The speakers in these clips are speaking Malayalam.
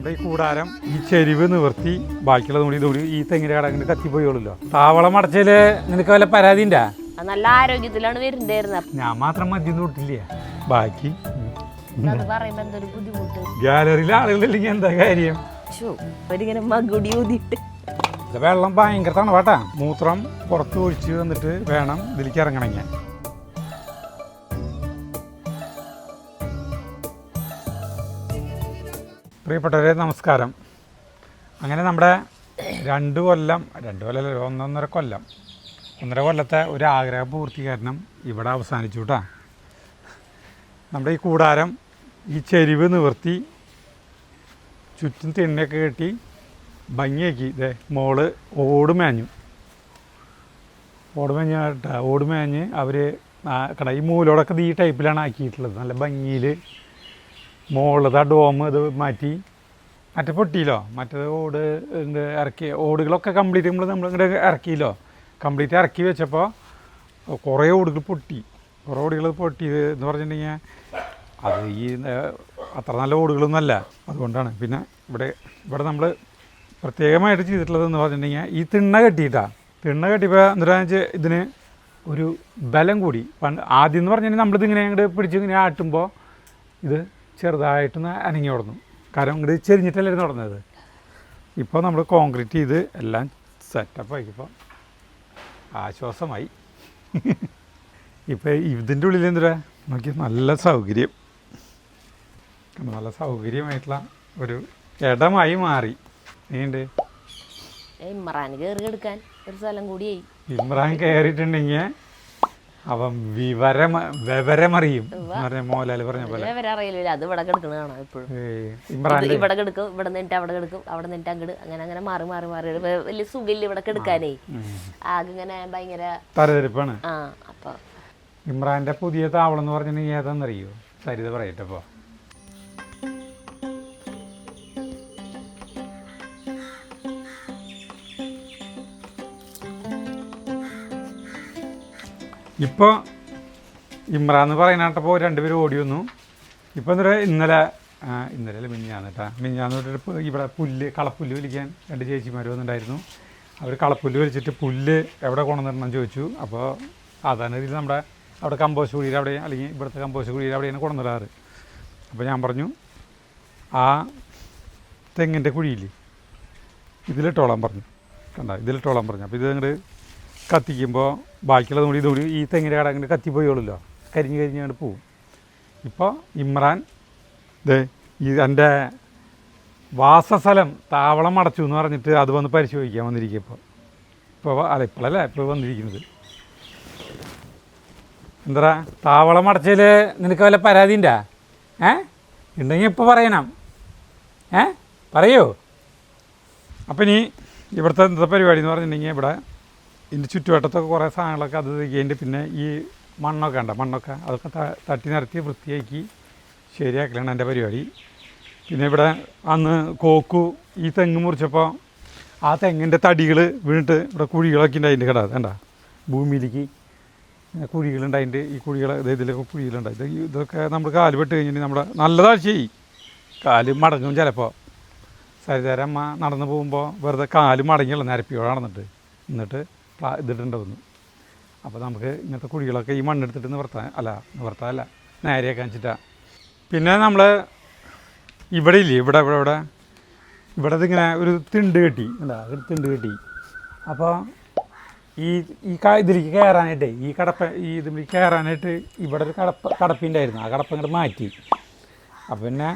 നമ്മുടെ ഈ കൂടാരം ഈ ചെരിവ് നിവർത്തി ബാക്കിയുള്ളത് കൂടി ഈ തെങ്ങിന്റെ കടങ്ങനെ കത്തിപ്പോയുള്ളല്ലോ. താവളം അടച്ചതില് നിനക്ക് വല്ല പരാതി ഉണ്ടാ? നല്ല ആരോഗ്യത്തിലാണ് വരുന്നുണ്ടായിരുന്നത്. ഞാൻ മാത്രം മദ്യം തൊട്ടില്ല, ബാക്കി ബുദ്ധിമുട്ട്. ഗാലറിയിലെ ആളുകളില്ലെങ്കിൽ എന്താ കാര്യം? മകുടി ഊതിട്ട് വെള്ളം ഭയങ്കര തണുപ്പാട്ടാ. മൂത്രം പുറത്ത് ഒഴിച്ച് വന്നിട്ട് വേണം ഇതിലേക്ക് ഇറങ്ങണമെങ്കിൽ. പ്രിയപ്പെട്ടവരെ നമസ്കാരം. അങ്ങനെ നമ്മുടെ 2 കൊല്ലം 1.5 കൊല്ലം 1.5 കൊല്ലത്തെ ഒരു ആഗ്രഹ പൂർത്തീകരണം ഇവിടെ അവസാനിച്ചു കേട്ടാ. നമ്മുടെ ഈ കൂടാരം ഈ ചെരിവ് നിവർത്തി ചുറ്റും തിണ്ണയൊക്കെ കെട്ടി ഭംഗിയാക്കി. ഇതേ മോള് ഓട് മേഞ്ഞു കേട്ടാ. ഓട് മേഞ്ഞ് അവർ ഈ മൂലോടൊക്കെ ഈ ടൈപ്പിലാണ് ആക്കിയിട്ടുള്ളത്. നല്ല ഭംഗിയിൽ മുകളിലത് ആ ഡോം ഇത് മാറ്റി. മറ്റേ പൊട്ടിയില്ലോ, മറ്റേത് ഓട് ഇറക്കി. ഓടുകളൊക്കെ കംപ്ലീറ്റ് നമ്മൾ ഇങ്ങോട്ട് ഇറക്കിയില്ലോ. കംപ്ലീറ്റ് ഇറക്കി വെച്ചപ്പോൾ കുറേ ഓടുകൾ പൊട്ടി. എന്ന് പറഞ്ഞിട്ടുണ്ടെങ്കിൽ അത് ഈ അത്ര നല്ല ഓടുകളൊന്നുമല്ല. അതുകൊണ്ടാണ്. പിന്നെ ഇവിടെ നമ്മൾ പ്രത്യേകമായിട്ട് ചെയ്തിട്ടുള്ളതെന്ന് പറഞ്ഞിട്ടുണ്ടെങ്കിൽ ഈ തിണ്ണ കെട്ടിയപ്പോൾ എന്താ ഇതിന് ഒരു ബലം കൂടി. ആദ്യം എന്ന് പറഞ്ഞിട്ടുണ്ടെങ്കിൽ നമ്മളിതിങ്ങനെ അങ്ങോട്ട് പിടിച്ച് ഇങ്ങനെ ആട്ടുമ്പോൾ ഇത് ചെറുതായിട്ടൊന്ന് അനങ്ങി തുടങ്ങും. കാരണം ഇങ്ങോട്ട് ചെരിഞ്ഞിട്ടല്ലായിരുന്നു തുടങ്ങുന്നത്. ഇപ്പോൾ നമ്മൾ കോൺക്രീറ്റ് ചെയ്ത് എല്ലാം സെറ്റപ്പ് ആക്കിയപ്പോൾ ആശ്വാസമായി. ഇപ്പോൾ ഇതിൻ്റെ ഉള്ളിൽ എന്താ നോക്കി നല്ല സൗകര്യമായിട്ടുള്ള ഒരു ഇടമായി മാറി. നീണ്ട് ഇമ്രാൻ കയറി എടുക്കാൻ ഒരു സ്ഥലം കൂടിയായി. ഇമ്രാൻ കയറിയിട്ടുണ്ടെങ്കിൽ അവൻ വിവരമറിയും. മോഹൻലാല് പറഞ്ഞ പോലെ അറിയില്ല. അത് ഇവിടെ കിടക്കണ കാണാം എപ്പോഴും. ഇവിടെ കിടക്കും, ഇവിടെ നിന്നിട്ട് അവിടെ കിടക്കും, അവിടെ നിന്നിട്ട് അങ്ങോട്ട് അങ്ങനെ മാറി വലിയ സുഖമില്ല ഇവിടെ കിടക്കാനേ. ആകെ ഇങ്ങനെ ഭയങ്കര തരതിരിപ്പാണ്. അപ്പൊ ഇമ്രാന്റെ പുതിയ താവളം എന്ന് പറഞ്ഞിട്ടുണ്ടെങ്കിൽ ഏതാണെന്നറിയോ? സരിത പറയട്ടപ്പോ. ഇപ്പോൾ ഇമ്രാൻ എന്ന് പറയുന്നപ്പോൾ 2 പേര് ഓടി വന്നു. ഇപ്പോൾ ഇന്നലെ മിനിഞ്ഞാന്ന് തൊട്ടിട്ട് ഇവിടെ കളപ്പുല്ല് വലിക്കാൻ 2 ചേച്ചിമാർ വന്നിട്ടുണ്ടായിരുന്നു. അവർ കളപ്പുല്ല് വലിച്ചിട്ട് പുല്ല് എവിടെ കൊണ്ടുവന്നിടണം ചോദിച്ചു. അപ്പോൾ സാധാരണ രീതിയിൽ നമ്മുടെ അവിടെ കമ്പോസ്റ്റ് കുഴിയിൽ അവിടെ, അല്ലെങ്കിൽ ഇവിടുത്തെ കമ്പോസ്റ്റ് കുഴിയിൽ അവിടെയാണ് കൊണ്ടുവന്നിടാറ്. അപ്പോൾ ഞാൻ പറഞ്ഞു ആ തെങ്ങിൻ്റെ കുഴിയിൽ ഇതിലിട്ടോളാൻ പറഞ്ഞു. അപ്പോൾ ഇത് അങ്ങോട്ട് കത്തിക്കുമ്പോൾ ബാക്കിയുള്ളത് കൂടി ഈ തെങ്ങിൻ്റെ കട അങ്ങോട്ട് കത്തിപ്പോയുള്ളല്ലോ. കരിഞ്ഞ് പോവും. ഇപ്പോൾ ഇമ്രാൻ എൻ്റെ വാസസ്ഥലം താവളം അടച്ചു എന്ന് പറഞ്ഞിട്ട് അത് വന്ന് പരിശോധിക്കാൻ വന്നിരിക്കുക. ഇപ്പോൾ വന്നിരിക്കുന്നത് എന്താ താവളം അടച്ചതിൽ നിനക്ക് വല്ല പരാതി ഉണ്ടാ? ഉണ്ടെങ്കിൽ ഇപ്പോൾ പറയണം. പറയൂ. അപ്പം ഇനി ഇവിടുത്തെ എന്താ പരിപാടി എന്ന് പറഞ്ഞിട്ടുണ്ടെങ്കിൽ ഇവിടെ ഇതിൻ്റെ ചുറ്റുവട്ടത്തൊക്കെ കുറേ സാധനങ്ങളൊക്കെ അത് കഴിഞ്ഞിട്ട് പിന്നെ ഈ മണ്ണൊക്കെ അതൊക്കെ തട്ടി നിരത്തി വൃത്തിയാക്കി ശരിയാക്കലാണ് എൻ്റെ പരിപാടി. പിന്നെ ഇവിടെ അന്ന് ഈ തെങ്ങ് മുറിച്ചപ്പോൾ ആ തെങ്ങിൻ്റെ തടികൾ വീണിട്ട് ഇവിടെ കുഴികളൊക്കെ ഉണ്ട്. അതിൻ്റെ കണ്ട ഭൂമിയിലേക്ക് കുഴികളുണ്ടായിട്ട് ഈ ഇതിലൊക്കെ കുഴികളുണ്ടായി. ഇതൊക്കെ നമ്മൾ കാല് പെട്ട് കഴിഞ്ഞിട്ട് നമ്മുടെ നല്ല താഴ്ചയായി. കാല് മടങ്ങും ചിലപ്പോൾ. സരിതരമ്മ നടന്നു പോകുമ്പോൾ വെറുതെ കാല് മടങ്ങിയുള്ള നിരപ്പിയോടെ നടന്നിട്ട് എന്നിട്ട് ഇതിട്ടുണ്ടാവുന്നു. അപ്പോൾ നമുക്ക് ഇങ്ങനത്തെ കുഴികളൊക്കെ ഈ മണ്ണെടുത്തിട്ട് നിവർത്താനല്ല നേരെയാക്കാൻ വെച്ചിട്ടാണ്. പിന്നെ നമ്മൾ ഇവിടെ ഇതിങ്ങനെ ഒരു തിണ്ട് കെട്ടി. അപ്പോൾ ഇതിലേക്ക് കയറാനായിട്ട് ഇതിലേക്ക് കയറാനായിട്ട് ഇവിടെ ഒരു കടപ്പിണ്ടായിരുന്നു. ആ കടപ്പ് ഇങ്ങോട്ട് മാറ്റി. അപ്പോൾ പിന്നെ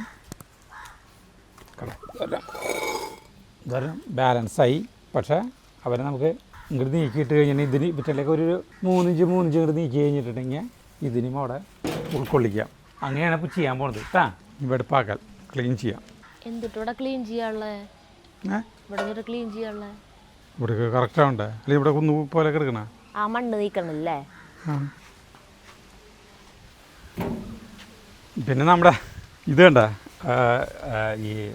ബാലൻസായി. പക്ഷേ അവരെ നമുക്ക് ഇങ്ങോട്ട് നീക്കിയിട്ട് കഴിഞ്ഞാൽ ഇതിന് ഇവറ്റിലേക്ക് ഒരു 3 ഇഞ്ച് ഇങ്ങോട്ട് നീക്കി കഴിഞ്ഞിട്ടുണ്ടെങ്കിൽ ഇതിനും അവിടെ ഉൾക്കൊള്ളിക്കാം. അങ്ങനെയാണ് ഇപ്പോൾ ചെയ്യാൻ പോകുന്നത് കേട്ടാ. വെടുപ്പാക്കൽ ക്ലീൻ ചെയ്യാം. എന്തിട്ടൂടെ ക്ലീൻ ചെയ്യാനുള്ളത്? ഇവിടെ കറക്റ്റ് ആവണ്ടേ? അല്ലെങ്കിൽ ഇവിടെ കുന്നു പോലെ കിടക്കണ ആ മണ്ണ് നീക്കണല്ലേ. പിന്നെ നമ്മുടെ ഇത് കണ്ട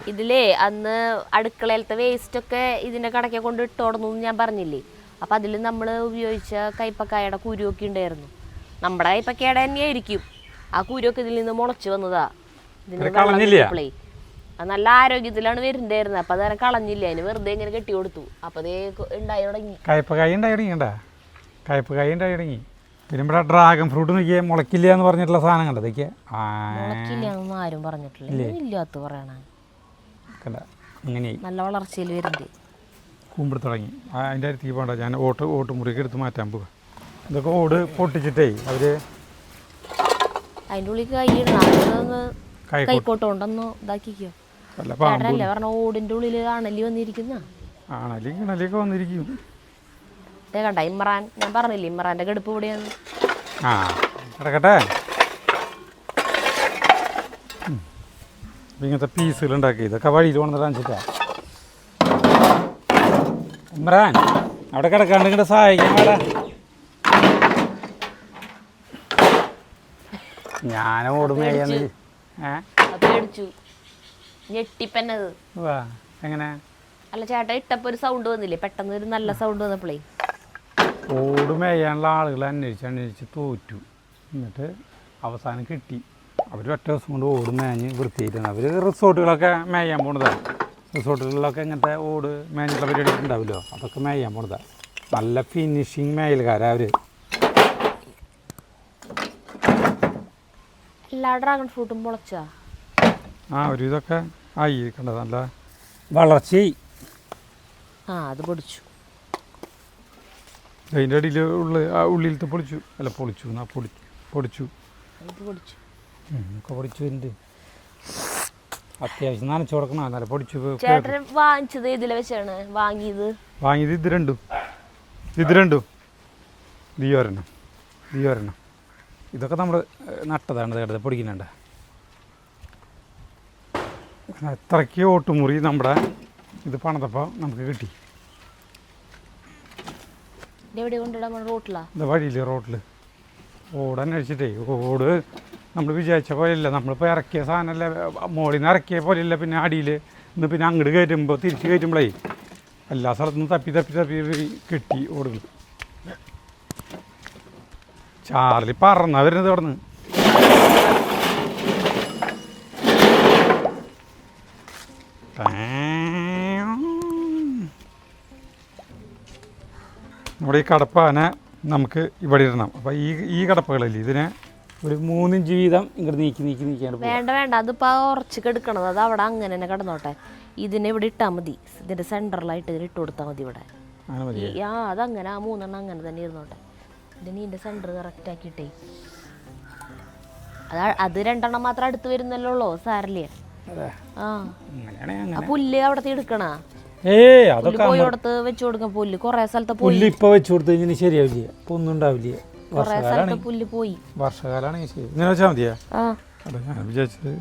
ഇതിലേ അന്ന് അടുക്കളയിലത്തെ വേസ്റ്റ് ഒക്കെ ഇതിന്റെ കടക്കെ കൊണ്ട് ഇട്ടോടുന്നു ഞാൻ പറഞ്ഞില്ലേ. അപ്പൊ അതിൽ നമ്മൾ ഉപയോഗിച്ച കൈപ്പക്കായുടെ കുരുവൊക്കെ ഉണ്ടായിരുന്നു. നമ്മുടെ കൈപ്പക്കയുടെ തന്നെയായിരിക്കും. ആ കുരുവൊക്കെ ഇതിൽ നിന്ന് മുളച്ചു വന്നതാ. അത് നല്ല ആരോഗ്യത്തിലാണ് വരുന്നുണ്ടായിരുന്നത്. അപ്പം അതേരം കളഞ്ഞില്ല, അതിന് വെറുതെ ഇങ്ങനെ കെട്ടി കൊടുത്തു. അപ്പം അതേ ഉണ്ടായി തുടങ്ങി. കയ്പക്കായി ഉണ്ടായി തുടങ്ങിയണ്ട, കയ്പക്കായി ഉണ്ടായി തുടങ്ങി. പിന്നെ ഇവിടെ ഡ്രാഗൺ ഫ്രൂട്ട് നോക്കിയാൽ മുളക്കില്ല എന്ന് പറഞ്ഞിട്ടുള്ള സാധനം കണ്ടത് മുളക്കില്ല ആരും പറഞ്ഞിട്ടില്ല, ഇല്ലാത്ത പറയണ കണ്ട അങ്ങനെ നല്ല വളർച്ചയിൽ വരുന്നുണ്ട്. കൂമ്പിട് തുടങ്ങി. അതിൻ്റെ അടുത്തേക്ക് പോകണ്ട, ഞാൻ ഓട്ട് മുറിക്ക് എടുത്ത് മാറ്റാൻ പോവുക. ഇതൊക്കെ ഓട് പൊട്ടിച്ചിട്ടേ അവർ അതിൻ്റെ ഉള്ളിൽ കൈയിടണം, കൈക്കോട്ടുകൊണ്ടൊന്ന് ഇതാക്കിക്കോ. ചേട്ടനല്ലേ പറഞ്ഞ ഓടിൻ്റെ ഉള്ളിൽ അണലി വന്നിരിക്കുന്ന, അണലിയൊക്കെ വന്നിരിക്കും. കണ്ട ഇമ്രാൻ, ഞാൻ പറഞ്ഞില്ലേ ഇമ്രാൻ്റെ കടുപ്പ് ഇവിടെയാണ്. ആ കിടക്കട്ടെ. ഇങ്ങനത്തെ പീസുകൾ ഉണ്ടാക്കി ഇതൊക്കെ വഴിയിൽ കൊണ്ടുവരാൻ വെച്ചിട്ടാ. ഇമ്രാൻ അവിടെ കിടക്കാണ്ട് ഇങ്ങോട്ട് സഹായിക്കാൻ വേണ്ട. ഞാൻ ഓടുമ്പോഴേന്ന് പേടിച്ചു ഞെട്ടിപ്പന്നത്. എങ്ങനെ അല്ല ചേട്ടാ ഇട്ടപ്പോ ഒരു സൗണ്ട് വന്നില്ലേ, പെട്ടെന്ന് ഒരു നല്ല സൗണ്ട് വന്നപ്പോഴേ ഓട് മേയാനുള്ള ആളുകൾ അന്വേഷിച്ച് തോറ്റു. എന്നിട്ട് അവസാനം കിട്ടി. അവർ ഒറ്റ ദിവസം കൊണ്ട് ഓട് മേഞ്ഞ് വൃത്തിയായിട്ടാണ് അവർ റിസോർട്ടുകളൊക്കെ മേയാൻ പോണതാണ്. റിസോർട്ടുകളിലൊക്കെ ഇങ്ങനത്തെ ഓട് മേഞ്ഞിട്ടുള്ള പരിപാടി ഉണ്ടാവുമല്ലോ, അതൊക്കെ മേയാൻ പോണതാണ്. നല്ല ഫിനിഷിങ് മേയൽക്കാരാ അവർ. എല്ലാ ഡ്രാഗൺ ഫ്രൂട്ടും മുളച്ചാ ഒരു ഇതൊക്കെ ആയി കണ്ട നല്ല വളർച്ചയായി. അത് പൊടിച്ചു. അതിൻ്റെ അടിയിൽ ഉള്ളിലത്തെ പൊളിച്ചു പൊടിച്ചു ഒക്കെ പൊടിച്ചു വരുന്നുണ്ട്. അത്യാവശ്യം നനച്ചു കൊടുക്കണം, നല്ല പൊടിച്ചു. ചേട്ടൻ വാങ്ങിച്ചത് ഇതിലെ വെച്ചാണ് വാങ്ങിയത് ഇത് രണ്ടും ദിയോരണം ഇതൊക്കെ നമ്മൾ നട്ടതാണ്. കേട്ടത് പൊടിക്കുന്നുണ്ട്. എത്രയ്ക്ക് ഓട്ടുമുറി നമ്മുടെ ഇത് പണിതപ്പോൾ നമുക്ക് കിട്ടി. ഇത് വഴിയിൽ റോട്ടിൽ ഓടന്വേഷിച്ചിട്ടേ ഓട് നമ്മൾ വിചാരിച്ച പോലെയല്ല. നമ്മളിപ്പോൾ ഇറക്കിയ സാധനമല്ല, മുകളിൽ നിന്ന് ഇറക്കിയ പോലെയല്ല. പിന്നെ അടിയിൽ നിന്ന് പിന്നെ അങ്ങോട്ട് കയറ്റുമ്പോൾ തിരിച്ച് കയറ്റുമ്പോഴേ എല്ലാ സ്ഥലത്തുനിന്നും തപ്പി കിട്ടി ഓടുകൾ. ചാർലി പറന്നാ വരുന്നത് അവിടെ നിന്ന്. നമ്മുടെ ഈ കടപ്പാനെ നമുക്ക് ഇവിടെ ഇടണം. അപ്പോൾ ഈ കടപ്പകളില്ലേ ഇതിനെ ഒരു 3 ഇഞ്ച് വീതം ഇങ്ങോട്ട് നീക്കിയാണ്. വേണ്ട അതിപ്പോൾ ഉറച്ച് കെടുക്കണത്, അത് അവിടെ അങ്ങനെ തന്നെ കിടന്നോട്ടെ. ഇതിനെ ഇവിടെ ഇട്ടാൽ മതി, ഇതിൻ്റെ സെൻറ്ററിലായിട്ട് ഇതിന് ഇട്ട് കൊടുത്താൽ മതി ഇവിടെ. അതങ്ങനെ ആ 3 എണ്ണം അങ്ങനെ തന്നെ ഇരുന്നോട്ടെ. ഇതിന് ഇതിൻ്റെ സെൻറ്റർ കറക്റ്റ് ആക്കിയിട്ടേ അത് 2 എണ്ണം മാത്രം അടുത്ത് വരുന്നല്ലോ സാരല്ലേ. പുല്ല് അവിടത്തെ എടുക്കണ പോയോടത്ത് വെച്ചു കൊടുക്കാം. പുല്ല് കുറെ സ്ഥലത്തെ പുല്ല് ഇപ്പൊ വെച്ചു കൊടുത്തു കഴിഞ്ഞാൽ ശരിയാവില്ല, ഇപ്പൊ ഒന്നും ഉണ്ടാവില്ല. കുറെ സ്ഥലത്തെ പുല്ല് പോയി. വർഷകാലാണ് ഇങ്ങനെ വെച്ചാൽ മതിയാ. ഞാൻ വിചാരിച്ചത്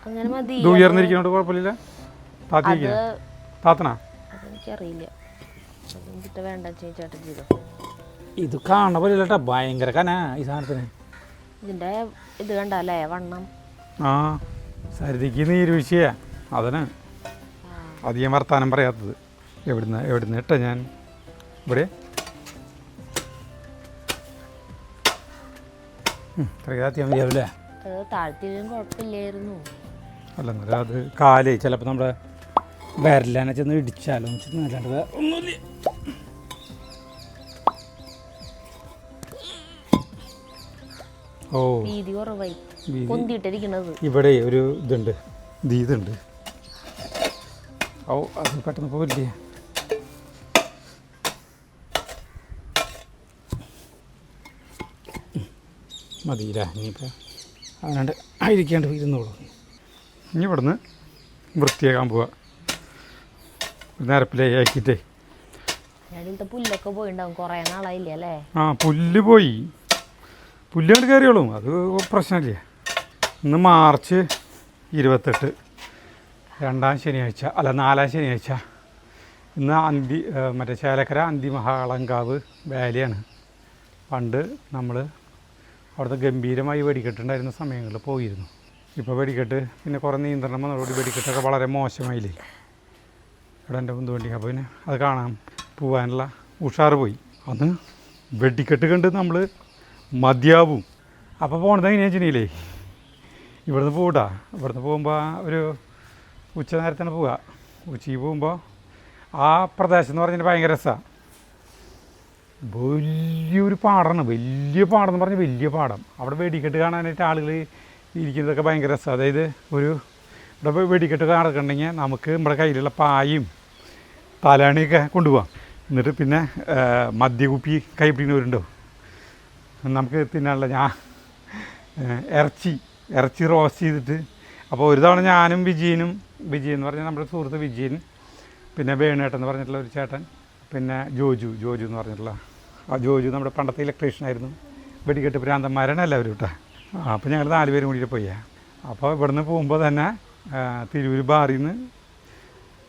അങ്ങനെ മതി. ഉയർന്നിരിക്കുന്നോണ്ട് കുഴപ്പമില്ല. താത്തണ എനിക്കറിയില്ല, വേണ്ട ചേട്ടൻ ചെയ്തോ. ഇത് കാണുന്ന പോലെ ഇല്ലട്ടാ, ഭയങ്കര കന ഈ സാധനത്തിന്. ഇതിന്റെ ഇത് കണ്ടല്ലേ വണ്ണം. സരിതിക്ക് നീരുവീഴ്ചയ, അതിന് അധികം വർത്താനം പറയാത്തത്. എവിടുന്ന് ഇട്ട ഞാൻ ഇവിടെ മതിയാവില്ലേ. അല്ല എന്നാലും അത് കാലേ ചിലപ്പോൾ നമ്മുടെ വിരലാനെ ചെന്ന് ഇടിച്ചാലോ അല്ലാണ്ട് ഒന്നുമില്ല. ഇവിടെ ഒരു ഇതുണ്ട്, അത് പെട്ടെന്ന് പോയില്ലേ. മതിയില്ല, ഇനിയിപ്പോൾ അതിനാണ്ട് ആയിരിക്കാണ്ട് ഇരുന്നോളൂ. ഇനി ഇവിടുന്ന് വൃത്തിയാക്കാൻ പോവാ. നിരപ്പിലാക്കിയിട്ടേ പുല്ലൊക്കെ പോയിണ്ടാവും, കുറേ നാളായില്ലേ അല്ലേ. പുല്ല് പോയി, പുല്ല് കണ്ട് കയറിയോളും, അത് പ്രശ്നമില്ല. ഇന്ന് മാർച്ച് 28, 2-ാം ശനിയാഴ്ച, അല്ല 4-ാം ശനിയാഴ്ച. ഇന്ന് മറ്റേ ചേലക്കര അന്തിമഹാളങ്കാവ് വാലിയാണ്. പണ്ട് നമ്മൾ അവിടുത്തെ ഗംഭീരമായി വെടിക്കെട്ടുണ്ടായിരുന്ന സമയങ്ങളിൽ പോയിരുന്നു. ഇപ്പോൾ വെടിക്കെട്ട് പിന്നെ കുറേ നിയന്ത്രണം വന്നതോടുകൂടി വെടിക്കെട്ടൊക്കെ വളരെ മോശമായില്ലേ. ഇവിടെ എൻ്റെ ബന്ധുവണ്ടി, അപ്പോൾ പിന്നെ അത് കാണാൻ പോകാനുള്ള ഉഷാറ് പോയി. അന്ന് വെടിക്കെട്ട് കണ്ട് നമ്മൾ മതിയാവും. അപ്പോൾ പോകണത് എങ്ങനെയാണെന്ന് വെച്ചിട്ടുണ്ടെങ്കിലേ, ഇവിടുന്ന് പോകട്ടാ. ഇവിടുന്ന് പോകുമ്പോൾ ഒരു ഉച്ച നേരത്താണ് പോവുക. ഉച്ചയ്ക്ക് പോകുമ്പോൾ ആ പ്രദേശം എന്ന് പറഞ്ഞാൽ ഭയങ്കര രസമാണ്. വലിയൊരു പാടമാണ്, വലിയ പാടം എന്ന് പറഞ്ഞാൽ വലിയ പാടം. അവിടെ വെടിക്കെട്ട് കാണാനായിട്ട് ആളുകൾ ഇരിക്കുന്നതൊക്കെ ഭയങ്കര രസമാണ്. അതായത് ഇവിടെ വെടിക്കെട്ട് നടക്കണമെങ്കിൽ നമുക്ക് നമ്മുടെ കയ്യിലുള്ള പായും തലാണിയൊക്കെ കൊണ്ടുപോകാം. എന്നിട്ട് പിന്നെ മദ്യകുപ്പി കൈ പിടിക്കുന്നവരുണ്ടോ നമുക്ക് തിന്നാനുള്ള ഇറച്ചി റോസ്റ്റ് ചെയ്തിട്ട്. അപ്പോൾ ഒരു തവണ ഞാനും വിജയൻ എന്ന് പറഞ്ഞാൽ നമ്മുടെ സുഹൃത്ത് വിജയൻ, പിന്നെ വേണേട്ടൻ എന്ന് പറഞ്ഞിട്ടുള്ള ഒരു ചേട്ടൻ, പിന്നെ ജോജു എന്ന് പറഞ്ഞിട്ടുള്ള ആ ജോജു നമ്മുടെ പണ്ടത്തെ ഇലക്ട്രീഷ്യനായിരുന്നു. വെടിക്കെട്ട് ഭ്രാന്തന്മാരാണ് എല്ലാവരും കേട്ടോ. അപ്പോൾ ഞങ്ങൾ 4 പേരും കൂടിയിട്ട് പോയി. അപ്പോൾ ഇവിടുന്ന് പോകുമ്പോൾ തന്നെ തിരൂർ ബാറിൽ നിന്ന്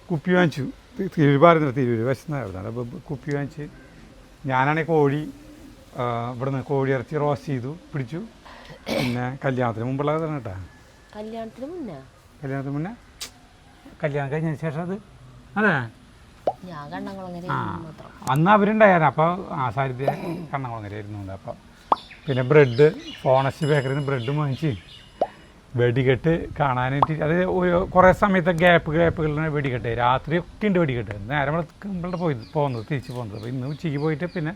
കുപ്പി വാങ്ങിച്ചു. തിരൂർ വശത്തുനിന്നായിരുന്നു. അപ്പോൾ കുപ്പി വാങ്ങിച്ച് ഞാനാണെങ്കിൽ ഇവിടുന്ന് കോഴി ഇറച്ചി റോസ്റ്റ് ചെയ്തു പിടിച്ചു. പിന്നെ കല്യാണത്തിന് മുമ്പുള്ളതാണ് കേട്ടോ. കല്യാണത്തിന് മുന്നേ കല്യാണം കഴിഞ്ഞതിന് ശേഷം അത് അതെ അന്ന് അവരുണ്ടായിരുന്നു. അപ്പോൾ ആസാരിദ്യ കണ്ണകുളങ്ങരയായിരുന്നു. അപ്പോൾ പിന്നെ ബ്രെഡ് ഫോണസ്റ്റ് ബേക്കറിയിൽ നിന്ന് ബ്രെഡ് വാങ്ങിച്ച് വെടിക്കെട്ട് കാണാനായിട്ട്. അത് കുറേ സമയത്തെ ഗ്യാപ്പുകളിലാണ് വെടിക്കെട്ട്. രാത്രിയൊക്കെ ഉണ്ട് വെടിക്കെട്ട്. നേരം പോകുന്നത് തിരിച്ച് പോകുന്നത്. അപ്പോൾ ഇന്ന് ഉച്ചയ്ക്ക് പോയിട്ട് പിന്നെ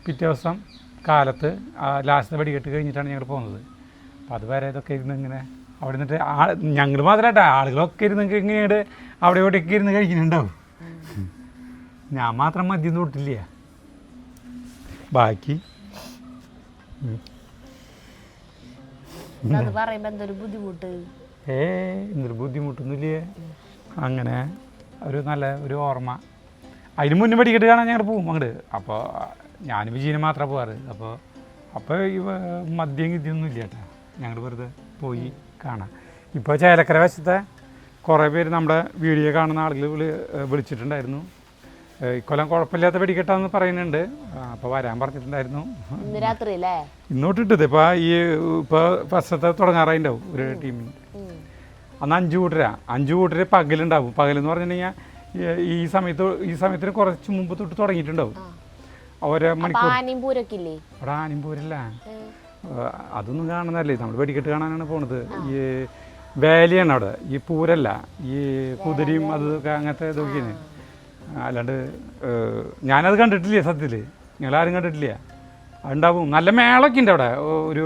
പിറ്റേ ദിവസം കാലത്ത് ലാസ്റ്റ് വെടിക്കെട്ട് കഴിഞ്ഞിട്ടാണ് ഞങ്ങൾ പോകുന്നത്. അപ്പോൾ അതുവരെ ഇതൊക്കെ ഇരുന്ന് ഇങ്ങനെ അവിടെ നിന്നിട്ട് ഞങ്ങൾ മാത്രമല്ല ആളുകളൊക്കെ ഇരുന്ന് ഇങ്ങനെയാണ് അവിടെ ഇവിടെയൊക്കെ ഇരുന്ന് കഴിക്കുന്നുണ്ടാവും. ഞാൻ മാത്രം മദ്യം തൊട്ടില്ല. ബാക്കി എന്തൊരു ബുദ്ധിമുട്ടൊന്നുമില്ലേ. അങ്ങനെ നല്ല ഒരു ഓർമ്മ. അതിന് മുന്നേ വെടിക്കെട്ട് കാണാൻ ഞങ്ങൾ പോകും അങ്ങോട്ട്. അപ്പോൾ ഞാനും വിജയനും മാത്രമേ പോകാറ്. അപ്പോൾ ഈ മദ്യം ഗിദ്യമൊന്നും ഇല്ല കേട്ടോ. ഞങ്ങൾ വെറുതെ പോയി കാണാം. ഇപ്പോൾ ചേലക്കര വശത്തെ കുറേ പേര് നമ്മുടെ വീഡിയോ കാണുന്ന ആളുകൾ വിളിച്ചിട്ടുണ്ടായിരുന്നു. ഇക്കൊല്ലം കുഴപ്പമില്ലാത്ത വെടിക്കെട്ടാന്ന് പറയുന്നുണ്ട്. അപ്പോൾ വരാൻ പറഞ്ഞിട്ടുണ്ടായിരുന്നു. ഇന്നോട്ട് ഇട്ടത് ഇപ്പോൾ ഫസ്റ്റത്തെ തുടങ്ങാറായിണ്ടാവും ഒരു ടീമിന്. അന്ന് 5 കൂട്ടര് പകലുണ്ടാവും. പകലെന്ന് പറഞ്ഞിട്ടുണ്ടെങ്കിൽ ഈ സമയത്തിന് കുറച്ച് മുമ്പ് തൊട്ട് തുടങ്ങിയിട്ടുണ്ടാവും. ഓരോ മണിക്കൂർ അവിടെ ആനിമ്പൂരല്ല, അതൊന്നും കാണുന്നതല്ലേ. നമ്മൾ വെടിക്കെട്ട് കാണാനാണ് പോണത്. ഈ വേലയാണ് അവിടെ, ഈ പൂരല്ല. ഈ കുതിരയും അതൊക്കെ അങ്ങനത്തെ ഇതൊക്കെയാണ്. അല്ലാണ്ട് ഞാനത് കണ്ടിട്ടില്ല സത്യത്തിൽ. ഞങ്ങളാരും കണ്ടിട്ടില്ല. അതുണ്ടാവും. നല്ല മേളൊക്കെ ഉണ്ട് അവിടെ. ഒരു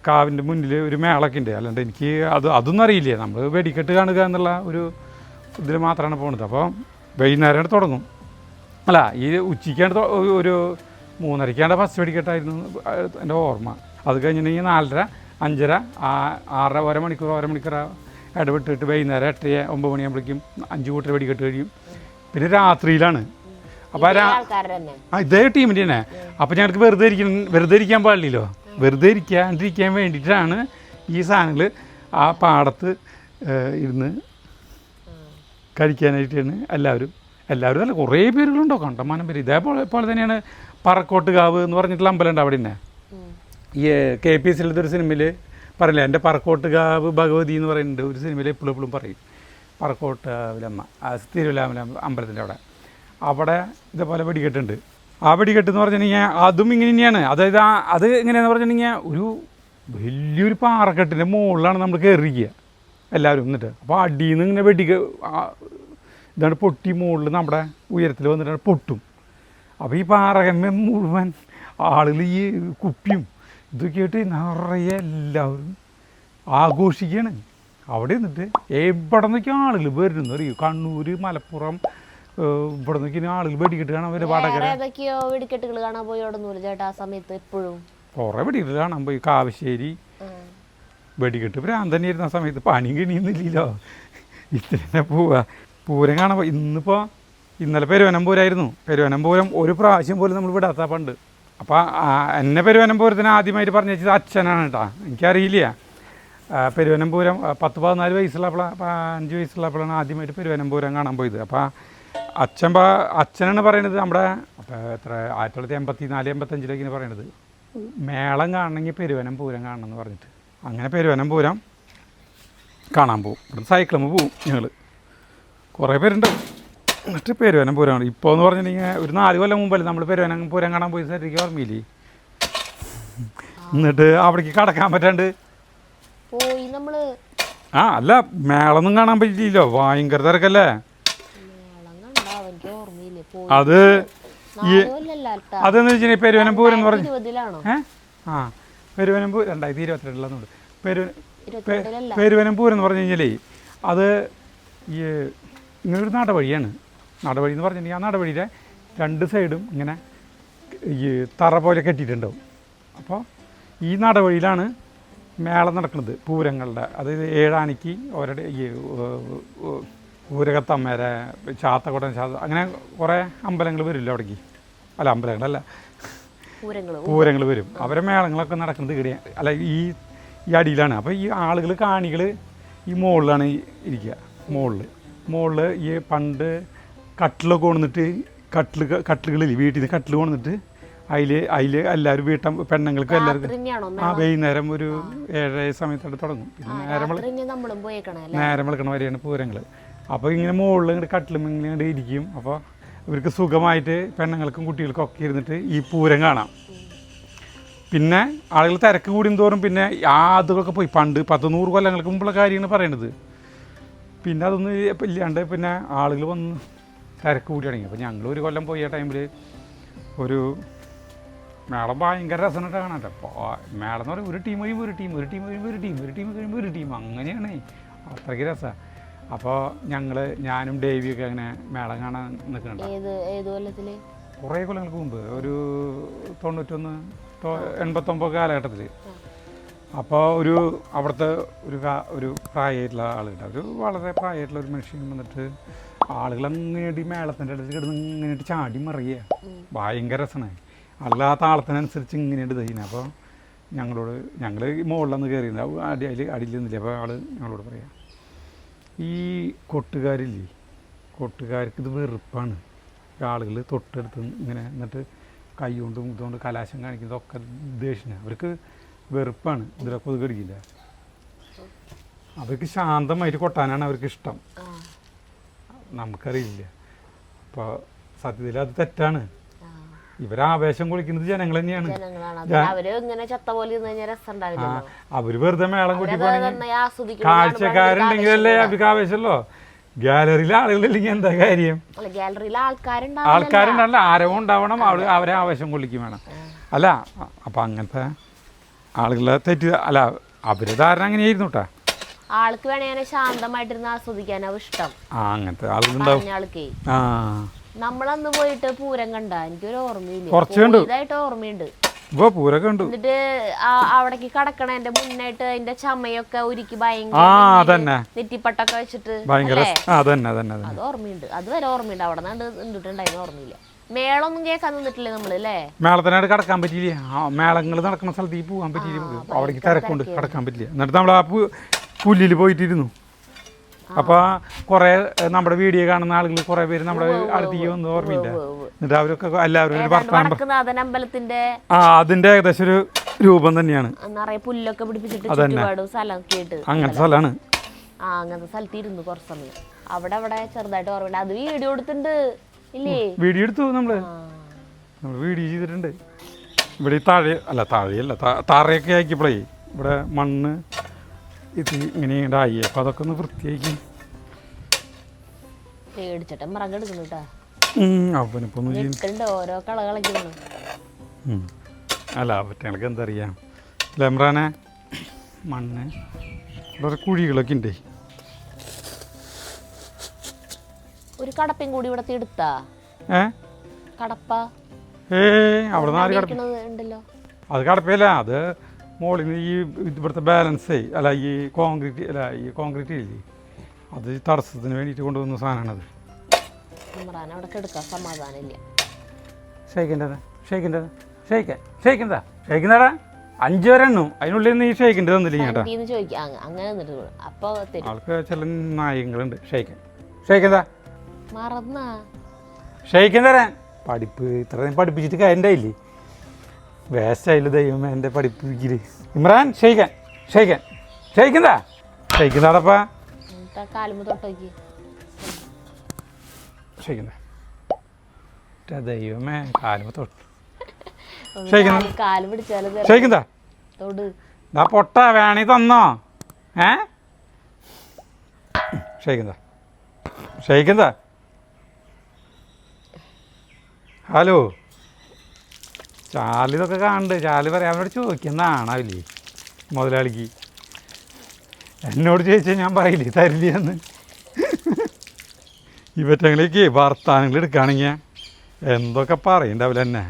കാവിൻ്റെ മുന്നിൽ ഒരു മേളൊക്കെ ഉണ്ട്. അല്ലാണ്ട് എനിക്ക് അതൊന്നും അറിയില്ല. നമ്മൾ വെടിക്കെട്ട് കാണുക എന്നുള്ള ഒരു ഇതിൽ മാത്രമാണ് പോകുന്നത്. അപ്പോൾ വൈകുന്നേരം തുടങ്ങും. അല്ല, ഈ ഉച്ചയ്ക്കാണ്ട് ഒരു 3:30 ഫസ്റ്റ് വെടിക്കെട്ടായിരുന്നു എൻ്റെ ഓർമ്മ. അത് കഴിഞ്ഞിട്ടുണ്ടെങ്കിൽ 4:30, 5:30, 6:30, ഓരോ മണിക്കൂർ ഇടവിട്ടിട്ട് വൈകുന്നേരം 8, 9 മണിയാകുമ്പോഴേക്കും 5 കൂട്ടർ വെടിക്കെട്ട് കഴിയും. പിന്നെ രാത്രിയിലാണ്. അപ്പോൾ ഇതേ ടീമിൻ്റെ തന്നെ. അപ്പോൾ ഞങ്ങൾക്ക് വെറുതെ ഇരിക്കാൻ പാടില്ലല്ലോ. വെറുതെ ഇരിക്കാണ്ടിരിക്കാൻ വേണ്ടിയിട്ടാണ് ഈ സാധനങ്ങൾ ആ പാടത്ത് ഇരുന്ന് കഴിക്കാനായിട്ടാണ് എല്ലാവരും നല്ല കുറേ പേരുകളുണ്ടോ, കണ്ടമാനം പേര്. ഇതേപോലെ തന്നെയാണ് പറക്കോട്ടുകാവ് എന്ന് പറഞ്ഞിട്ടുള്ള അമ്പലമുണ്ട് അവിടെ തന്നെ. ഈ KPSC ഒരു സിനിമയിൽ പറയില്ല, എൻ്റെ പറക്കോട്ടുകാവ് ഭഗവതി എന്ന് പറയുന്നുണ്ട് ഒരു സിനിമയിൽ. എപ്പോഴും പറയും പറക്കോട്ടുകാവിലമ്മ, തിരുവല്ലാമല അമ്പലത്തിൻ്റെ അവിടെ ഇതേപോലെ വെടിക്കെട്ടുണ്ട്. ആ വെടിക്കെട്ട് എന്ന് പറഞ്ഞിട്ടുണ്ടെങ്കിൽ അതും ഇങ്ങനെ തന്നെയാണ്. അതായത് അത് എങ്ങനെയാണെന്ന് പറഞ്ഞിട്ടുണ്ടെങ്കിൽ ഒരു വലിയൊരു പാറക്കെട്ടിൻ്റെ മുകളിലാണ് നമ്മൾ കയറിയിരിക്കുക എല്ലാവരും. എന്നിട്ട് അപ്പോൾ അടിയിൽ നിന്ന് ഇങ്ങനെ ഇതാണ് പൊട്ടി മുകളിൽ നമ്മുടെ ഉയരത്തിൽ വന്നിട്ടാണ് പൊട്ടും. അപ്പോൾ ഈ പാറകമ്മ മുഴുവൻ ആളുകൾ ഈ കുപ്പിയും ഇതൊക്കെ ആയിട്ട് നിറയെ എല്ലാവരും ആഘോഷിക്കുകയാണ്. അവിടെ നിന്നിട്ട് എവിടെ നിന്നൊക്കെ ആളുകൾ വരുന്നു അറിയും. കണ്ണൂർ, മലപ്പുറം, ഇവിടെ നിന്നൊക്കെ ആളുകൾ വെടിക്കെട്ട് കാണാൻ വരും. വെടിക്കെട്ടുകൾ കാണാൻ പോയി ചേട്ടാ ആ സമയത്ത്. എപ്പോഴും കുറേ വെടിക്കെട്ട് കാണാൻ പോയി. കാവശ്ശേരി വെടിക്കെട്ട് ഭ്രാന്ത് തന്നെയായിരുന്നു ആ സമയത്ത്. പണിയും കിണിയൊന്നുമില്ലല്ലോ. ഇത്ര പൂരം കാണാൻ പോയി. ഇന്നലെ പെരുവനമ്പൂരായിരുന്നു. പെരുവനമ്പൂരം ഒരു പ്രാവശ്യം പോലും നമ്മൾ വിടാത്ത പണ്ട്. അപ്പോൾ എന്നെ പെരുവനമ്പൂരത്തിന് ആദ്യമായിട്ട് പറഞ്ഞു വെച്ചത് അച്ഛനാണ് കേട്ടോ. എനിക്കറിയില്ല. പെരുവനമ്പൂരം 10-14 വയസ്സുള്ളപ്പോഴാണ്, 5 വയസ്സുള്ളപ്പോഴാണ് ആദ്യമായിട്ട് പെരുവനമ്പൂരം കാണാൻ പോയത്. അപ്പോൾ അച്ഛനാണ് പറയണത് നമ്മുടെ എത്ര 1984-85 പറയണത് മേളം കാണണമെങ്കിൽ പെരുവനമ്പൂരം കാണണം എന്ന് പറഞ്ഞിട്ട്. അങ്ങനെ പെരുവനമ്പൂരം കാണാൻ പോകും. ഇവിടെ സൈക്കിളുമ്പോൾ പോവും ഞങ്ങൾ. കുറേ പേരുണ്ട്. എന്നിട്ട് പെരുവനമ്പൂരമാണ്. ഇപ്പോൾ എന്ന് പറഞ്ഞിട്ടുണ്ടെങ്കിൽ ഒരു 4 കൊല്ലം മുമ്പല്ലേ നമ്മൾ പെരുവനമ്പൂരം കാണാൻ പോയി. ശരിക്കും ഓർമ്മയില്ലേ? എന്നിട്ട് അവിടേക്ക് കടക്കാൻ പറ്റാണ്ട് പോയി. നമ്മൾ ആ അല്ല മേളൊന്നും കാണാൻ പറ്റിയില്ലോ, ഭയങ്കര തിരക്കല്ലേ. അത് അതെന്ന് വെച്ചാൽ പെരുവനം പൂരം എന്ന് പറഞ്ഞു. ആ പെരുവനം പൂരം 2022 പെരുവനം പൂരം എന്ന് പറഞ്ഞു കഴിഞ്ഞാലേ അത് ഈ ഇങ്ങനൊരു നടവഴിയാണ്. നടവഴി എന്ന് പറഞ്ഞിട്ടുണ്ടെങ്കിൽ ആ നടവഴിയുടെ 2 സൈഡും ഇങ്ങനെ ഈ തറ പോലെ കെട്ടിയിട്ടുണ്ടാവും. അപ്പോൾ ഈ നടവഴിയിലാണ് മേളം നടക്കുന്നത് പൂരങ്ങളുടെ. അതായത് 7 ആനയ്ക്ക് അവരുടെ ഈ ഊരകത്തമ്മേരെ ചാത്തക്കുടൻ അങ്ങനെ കുറേ അമ്പലങ്ങൾ വരില്ല അവിടേക്ക്. അല്ല അമ്പലങ്ങളല്ല, പൂരങ്ങൾ വരും. അവരെ മേളങ്ങളൊക്കെ നടക്കുന്നത് ഇവിടെ അല്ല ഈ അടിയിലാണ്. അപ്പോൾ ഈ ആളുകൾ കാണികൾ ഈ മുകളിലാണ് ഇരിക്കുക. മുകളിൽ ഈ പണ്ട് കട്ടിലൊക്കെ കൊണ്ടുവന്നിട്ട് കട്ടിലുകളിൽ വീട്ടിൽ നിന്ന് കട്ടിൽ കൊണ്ടുവന്നിട്ട് അതിൽ എല്ലാവരും പെണ്ണുങ്ങൾക്ക് എല്ലാവർക്കും വൈകുന്നേരം ഒരു 7 സമയത്തോടെ തുടങ്ങും. പിന്നെ നേരം വെളുക്കണ വരെയാണ് പൂരങ്ങൾ. അപ്പോൾ ഇങ്ങനെ മുകളിൽ ഇങ്ങോട്ട് കട്ടിലും ഇങ്ങനെ ഇരിക്കും. അപ്പോൾ ഇവർക്ക് സുഖമായിട്ട് പെണ്ണുങ്ങൾക്കും കുട്ടികൾക്കും ഒക്കെ ഇരുന്നിട്ട് ഈ പൂരം കാണാം. പിന്നെ ആളുകൾ തിരക്ക് കൂടും തോറും പിന്നെ അതൊക്കെ പോയി. പണ്ട് 100 കൊല്ലങ്ങൾക്ക് മുമ്പുള്ള കാര്യമാണ് പറയണത്. പിന്നെ അതൊന്നും ഇല്ലാണ്ട് പിന്നെ ആളുകൾ വന്ന് തിരക്ക് കൂടി തുടങ്ങി. അപ്പോൾ ഞങ്ങൾ ഒരു കൊല്ലം പോയ ടൈമിൽ ഒരു മേളം ഭയങ്കര രസമായിട്ട് കാണാം. അപ്പോൾ മേളം എന്ന് പറയുമ്പോൾ ഒരു ടീം കഴിയുമ്പോൾ ഒരു ടീം, ഒരു ടീം കഴിയുമ്പോൾ ഒരു ടീം, ഒരു ടീം കഴിയുമ്പോൾ ഒരു ടീം, അങ്ങനെയാണ്. അത്രയ്ക്ക് രസമാണ്. അപ്പോൾ ഞാനും ഡേവിയൊക്കെ അങ്ങനെ മേളം കാണാൻ നിൽക്കുന്നുണ്ട്. കുറേ കൊല്ലങ്ങൾക്ക് മുമ്പ് ഒരു 91-89 കാലഘട്ടത്തിൽ. അപ്പോൾ അവിടുത്തെ ഒരു പ്രായമായിട്ടുള്ള ആളുകളുണ്ട്. ഒരു വളരെ പ്രായമായിട്ടുള്ള ഒരു മനുഷ്യൻ വന്നിട്ട് ആളുകൾ അങ്ങനെയായിട്ട് ഈ മേളത്തിൻ്റെ അടുത്ത് കിടന്ന് ഇങ്ങനെയായിട്ട് ചാടി മറിയുക. ഭയങ്കര രസമാണ്. അല്ല ആ താളത്തിനനുസരിച്ച് ഇങ്ങനെയായിട്ട് ചെയ്യുന്നത്. അപ്പോൾ ഞങ്ങൾ മുകളിലൊന്ന് കയറിയിരുന്നു. അടിയിൽ നിന്നില്ല. അപ്പോൾ ഞങ്ങളോട് പറയാം, ഈ കൊട്ടുകാർക്ക് ഇത് വെറുപ്പാണ്. ആളുകൾ തൊട്ടടുത്ത് ഇങ്ങനെ എന്നിട്ട് കൈ കൊണ്ടും ഇതുകൊണ്ട് കലാശം കാണിക്കുന്നതൊക്കെ ദേഷ്യമാണ്. അവർക്ക് വെറുപ്പാണ്. ഇതിലൊക്കെ ഒതുക്കി അടിക്കില്ല. അവർക്ക് ശാന്തമായിട്ട് കൊട്ടാനാണ് അവർക്ക് ഇഷ്ടം. നമുക്കറിയില്ല. അപ്പോൾ സത്യത്തിൽ അത് തെറ്റാണ്. ഇവരാവേശം കൊള്ളിക്കുന്നത് ജനങ്ങൾ തന്നെയാണ്. അവര് വെറുതെ മേളം കൂട്ടി പോകണമെങ്കിൽ കാഴ്ചക്കാരുണ്ടെങ്കിലല്ലേ അവർക്ക് ആവേശമല്ലോ. ഗാലറിയിലെ ആളുകളില്ലെങ്കിൽ എന്താ കാര്യം? ആൾക്കാരുണ്ടല്ല, ആരവം ഉണ്ടാവണം. അവരെ ആവേശം കൊള്ളിക്കും വേണം. അല്ല അപ്പം അങ്ങനത്തെ ആളുകളെ തെറ്റ് അല്ല, അവര് ധാരണ അങ്ങനെയായിരുന്നു കേട്ടാ. ആൾക്ക് വേണേ ശാന്തമായിട്ടിരുന്ന് ആസ്വദിക്കാനാവും ഇഷ്ടം. അങ്ങനത്തെ ആളുകളുണ്ടാവും. ആ നമ്മളന്ന് പോയിട്ട് പൂരം കണ്ട എനിക്കൊരു ഓർമ്മയില്ല. ഇതായിട്ട് ഓർമ്മയുണ്ട്. എന്നിട്ട് അവിടേക്ക് കടക്കണേന്റെ മുന്നായിട്ട് അതിന്റെ ചമയൊക്കെ ഒരുക്കി ഭയങ്കര നെറ്റിപ്പട്ടൊക്കെ വെച്ചിട്ട് അത് ഓർമ്മയുണ്ട്. അതുവരെ ഓർമ്മയുണ്ട്. അവിടെ നിന്നിട്ടുണ്ടായിരുന്നു ഓർമ്മയില്ല. മേളൊന്നും കേൾക്കാൻ നിന്നിട്ടില്ലേ നമ്മള് അല്ലേ? മേളത്തിനായിട്ട് കടക്കാൻ പറ്റിയില്ല. മേളങ്ങൾ നടക്കുന്ന സ്ഥലത്തേക്ക് പോകാൻ പറ്റിയില്ല. അവിടേക്ക് തിരക്കൊണ്ട് കടക്കാൻ പറ്റില്ല. എന്നിട്ട് നമ്മൾ ആ പുല്ലിൽ പോയിട്ടിരുന്നു. അപ്പോൾ കുറേ നമ്മുടെ വീഡിയോ കാണുന്ന ആളുകൾ കുറേ പേര് നമ്മുടെ അടുത്തേക്ക് വന്ന് ഓർമ്മയില്ല. എന്നിട്ട് അവരൊക്കെ എല്ലാവരും അതിന്റെ ഏകദേശം ഒരു രൂപം തന്നെയാണ്. പുല്ലൊക്കെ അങ്ങനത്തെ സ്ഥലമാണ്. അങ്ങനത്തെ സ്ഥലത്ത് ഇരുന്നു കുറച്ച് സമയം. അവിടെ ചെറുതായിട്ട് ഓർമ്മയില്ല. അത് വീഡിയോ എടുത്തിട്ടുണ്ട് ഇല്ലേ? വീഡിയോ എടുത്തു. നമ്മൾ വീഡിയോ ചെയ്തിട്ടുണ്ട്. ഇവിടെ താഴെയല്ല തറയൊക്കെ ആക്കിയപ്പോഴേ ഇവിടെ മണ്ണ് ഇത് ഇങ്ങനെ ആയി. അപ്പം അതൊക്കെ ഒന്ന് വൃത്തിയാക്കി ഓരോ കളകളൊക്കെ. അല്ല പറ്റങ്ങൾക്ക് എന്താ അറിയാം ലെമ്രാനെ മണ്ണ് ഇവിടെ കുഴികളൊക്കെ ഉണ്ട്. ഒരു കടപ്പയും കൂടി ഇവിടെ എടുത്താ കടപ്പ അവിടെ ഉണ്ടല്ലോ. അത് കടപ്പയല്ല, അത് മോളിൽ നിന്ന് ഈ ഇവിടുത്തെ ബാലൻസ് അല്ല ഈ കോൺക്രീറ്റ് ഇല്ലേ, അത് തടസ്സത്തിന് വേണ്ടിയിട്ട് കൊണ്ടുവന്ന സാധനമാണത്. ഷെയ്ക്കിൻ്റെതാ 5 വരെ എണ്ണു. അതിനുള്ളിൽ നിന്ന് ഈ ഷെയ്ക്കിൻ്റെ തന്നില്ല കേട്ടോ. ആൾക്ക് ചില നായകങ്ങളുണ്ട്. ഷെയ്ക്കൻ തരാൻ പഠിപ്പ് ഇത്രയും പഠിപ്പിച്ചിട്ട് കാര്യണ്ടായില്ലേ? വേസ്റ്റായില്ല ദൈവം എൻ്റെ പഠിപ്പിക്കല്. ഇമ്രാൻ ഷെയ്ക്കന്താടപ്പാ ദൈവമേ കാലുമ തൊട്ട് ഷെയ്ക്കന്താ പൊട്ട വേണേ തന്നോ? ഷെയ്ക്കെന്താ ഹലോ ചാലിതൊക്കെ കാണുന്നുണ്ട്. ചാലി പറയാൻ അവനോട് ചോദിക്കുന്നതാണാവില്ലേ മുതലാളിക്ക്. എന്നോട് ചോദിച്ചാൽ ഞാൻ പറയില്ലേ തരില്ല എന്ന്. ഇവറ്റങ്ങളിലേക്ക് വർത്താനങ്ങൾ എടുക്കുകയാണെങ്കിൽ എന്തൊക്കെ പറയണ്ടാവില്ല എന്നെ.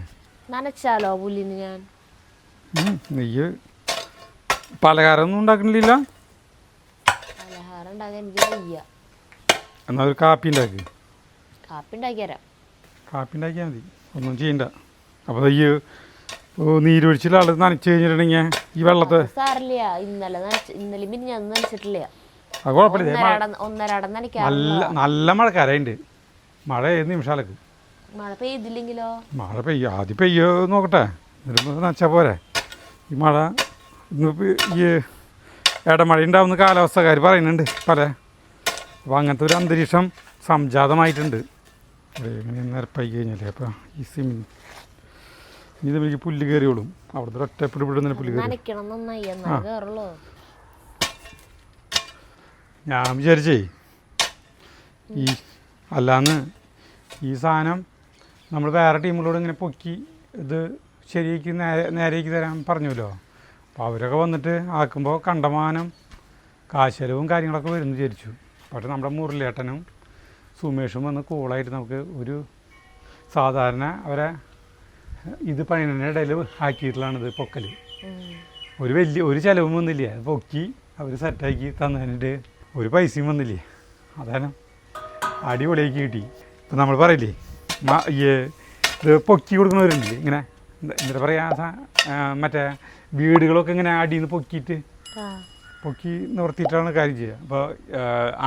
നനച്ചാലോ പുല്ലിന് ഞാൻ? നീ പലഹാരമൊന്നും ഉണ്ടാക്കണില്ല? പലഹാരം ഉണ്ടാക്കാൻ എനിക്ക് വയ്യ. എന്നാൽ ഒരു കാപ്പി ഉണ്ടാക്കി. കാപ്പി ഉണ്ടാക്കിത്തരാം. കാപ്പി ഉണ്ടാക്കിയാൽ മതി, ഒന്നും ചെയ്യണ്ട. അപ്പോൾ ഈ നീരൊഴിച്ചിൽ ആൾ നനച്ച് കഴിഞ്ഞിട്ടുണ്ടെങ്കിൽ ഈ വെള്ളത്തെ സാറില്ല. ഇന്നലെ പിന്നെ ഞാൻ നനച്ചിട്ടില്ല. അത് കുഴപ്പമില്ല. ഒന്നരാടം നനയ്ക്കാം. നല്ല മഴക്കാരുണ്ട്. മഴ ഏത് നിമിഷാലക്ക്. മഴ പെയ്തില്ലെങ്കിലോ? മഴ പെയ്യോ ആദ്യം പെയ്യോ നോക്കട്ടെ, എന്നിട്ട് നനച്ചാൽ പോരെ. ഈ മഴ ഇന്നിപ്പോൾ ഈ ഇടമഴ ഉണ്ടാവുന്ന കാലാവസ്ഥക്കാർ പറയുന്നുണ്ട് പല. അപ്പോൾ അങ്ങനത്തെ ഒരു അന്തരീക്ഷം സംജാതമായിട്ടുണ്ട്. ഇങ്ങനെ നിരപ്പായി കഴിഞ്ഞാലേ അപ്പോൾ ഈ സിമെൻറ്റ് ഇത് എനിക്ക് പുല്ല് കയറിയോളും. അവിടുത്തെ ഒറ്റ പിടിപിടുന്ന പുല്ല് കയറി. ഞാൻ വിചാരിച്ചേ ഈ അല്ലാന്ന് ഈ സാധനം നമ്മൾ വേറെ ടീമുകളോട് ഇങ്ങനെ പൊക്കി ഇത് ശരിയാക്കി നേരേക്ക് തരാൻ പറഞ്ഞല്ലോ. അപ്പോൾ അവരൊക്കെ വന്നിട്ട് ആക്കുമ്പോൾ കണ്ടമാനം കാശലവും കാര്യങ്ങളൊക്കെ വരുമെന്ന് വിചാരിച്ചു. പക്ഷേ നമ്മുടെ മുരളിയേട്ടനും സുമേഷും വന്ന് കൂളായിട്ട് നമുക്ക് ഒരു സാധാരണ അവരെ ഇത് പണിയുടെ ഇടയിൽ ആക്കിയിട്ടുള്ളതാണിത് പൊക്കൽ. ഒരു ചിലവും വന്നില്ല. അത് പൊക്കി അവർ സെറ്റാക്കി തന്നതിൻ്റെ ഒരു പൈസയും വന്നില്ലേ. അതാണ് അടിപൊളിയാക്കി കിട്ടി. ഇപ്പം നമ്മൾ പറയില്ലേ ഇത് പൊക്കി കൊടുക്കുന്നവരുണ്ടല്ലേ ഇങ്ങനെ എന്താ പറയുക, മറ്റേ വീടുകളൊക്കെ ഇങ്ങനെ അടിയിൽ നിന്ന് പൊക്കി നിവർത്തിയിട്ടാണ് കാര്യം ചെയ്യുക. അപ്പോൾ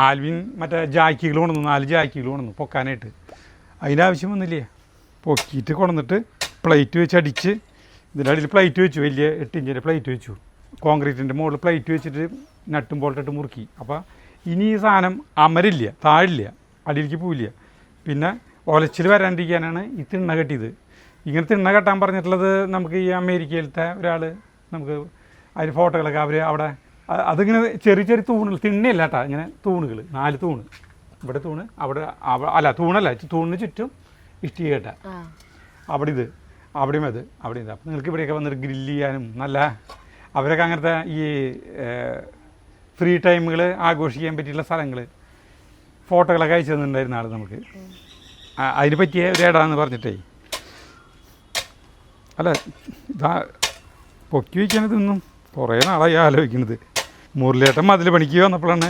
ആൽവിൻ മറ്റേ ജാക്കികൾ കൊണ്ടുവന്നു, 4 ജാക്കികൾ കൊണ്ടുവന്നു പൊക്കാനായിട്ട്. അതിൻ്റെ ആവശ്യം വന്നില്ലേ. പൊക്കിയിട്ട് കൊണ്ടുവന്നിട്ട് പ്ലേറ്റ് വെച്ച് അടിച്ച് ഇതിൻ്റെ അടിയിൽ പ്ലേറ്റ് വെച്ചു, വലിയ 8 ഇഞ്ചിൻ്റെ പ്ലേറ്റ് വെച്ചു. കോൺക്രീറ്റിൻ്റെ മുകളിൽ പ്ലേറ്റ് വെച്ചിട്ട് നട്ടും ബോൾട്ടിട്ട് മുറുക്കി. അപ്പോൾ ഇനി ഈ സാധനം അമരില്ല, താഴില്ല, അടിയിലേക്ക് പോവില്ല. പിന്നെ ഒലച്ചിൽ വരാണ്ടിരിക്കാനാണ് ഈ തിണ്ണ കെട്ടിയത്. ഇങ്ങനെ തിണ്ണ കെട്ടാൻ പറഞ്ഞിട്ടുള്ളത് നമുക്ക് ഈ അമേരിക്കയിലത്തെ ഒരാൾ നമുക്ക് അതിന് ഫോട്ടോകളൊക്കെ അവർ അവിടെ അതിങ്ങനെ ചെറിയ ചെറിയ തൂണുകൾ, തിണ്ണയല്ല കേട്ടോ, ഇങ്ങനെ തൂണുകൾ 4 തൂണ്, ഇവിടെ തൂണ്, അവിടെ അല്ല തൂണല്ല, തൂണിന് ചുറ്റും ഇഷ്ടിക കേട്ട, അവിടെ ഇത് അവിടെയും അത് അവിടെ ഇത്. അപ്പോൾ നിങ്ങൾക്ക് ഇവിടെയൊക്കെ വന്നിട്ട് ഗ്രില്ല് ചെയ്യാനും നല്ല അവരൊക്കെ അങ്ങനത്തെ ഈ ഫ്രീ ടൈമുകൾ ആഘോഷിക്കാൻ പറ്റിയുള്ള സ്ഥലങ്ങൾ ഫോട്ടോകളൊക്കെ അയച്ചു തന്നിട്ടുണ്ടായിരുന്ന ആൾ നമുക്ക്. അതിന് പറ്റിയ ഒരു ഇടാന്ന് പറഞ്ഞിട്ടേ അല്ല ഇതാ പൊക്കി വയ്ക്കണതൊന്നും കുറേ നാളായി ആലോചിക്കുന്നത്. മുരളിയേട്ടൻ മതിൽ പണിക്ക് വന്നപ്പോഴാണ്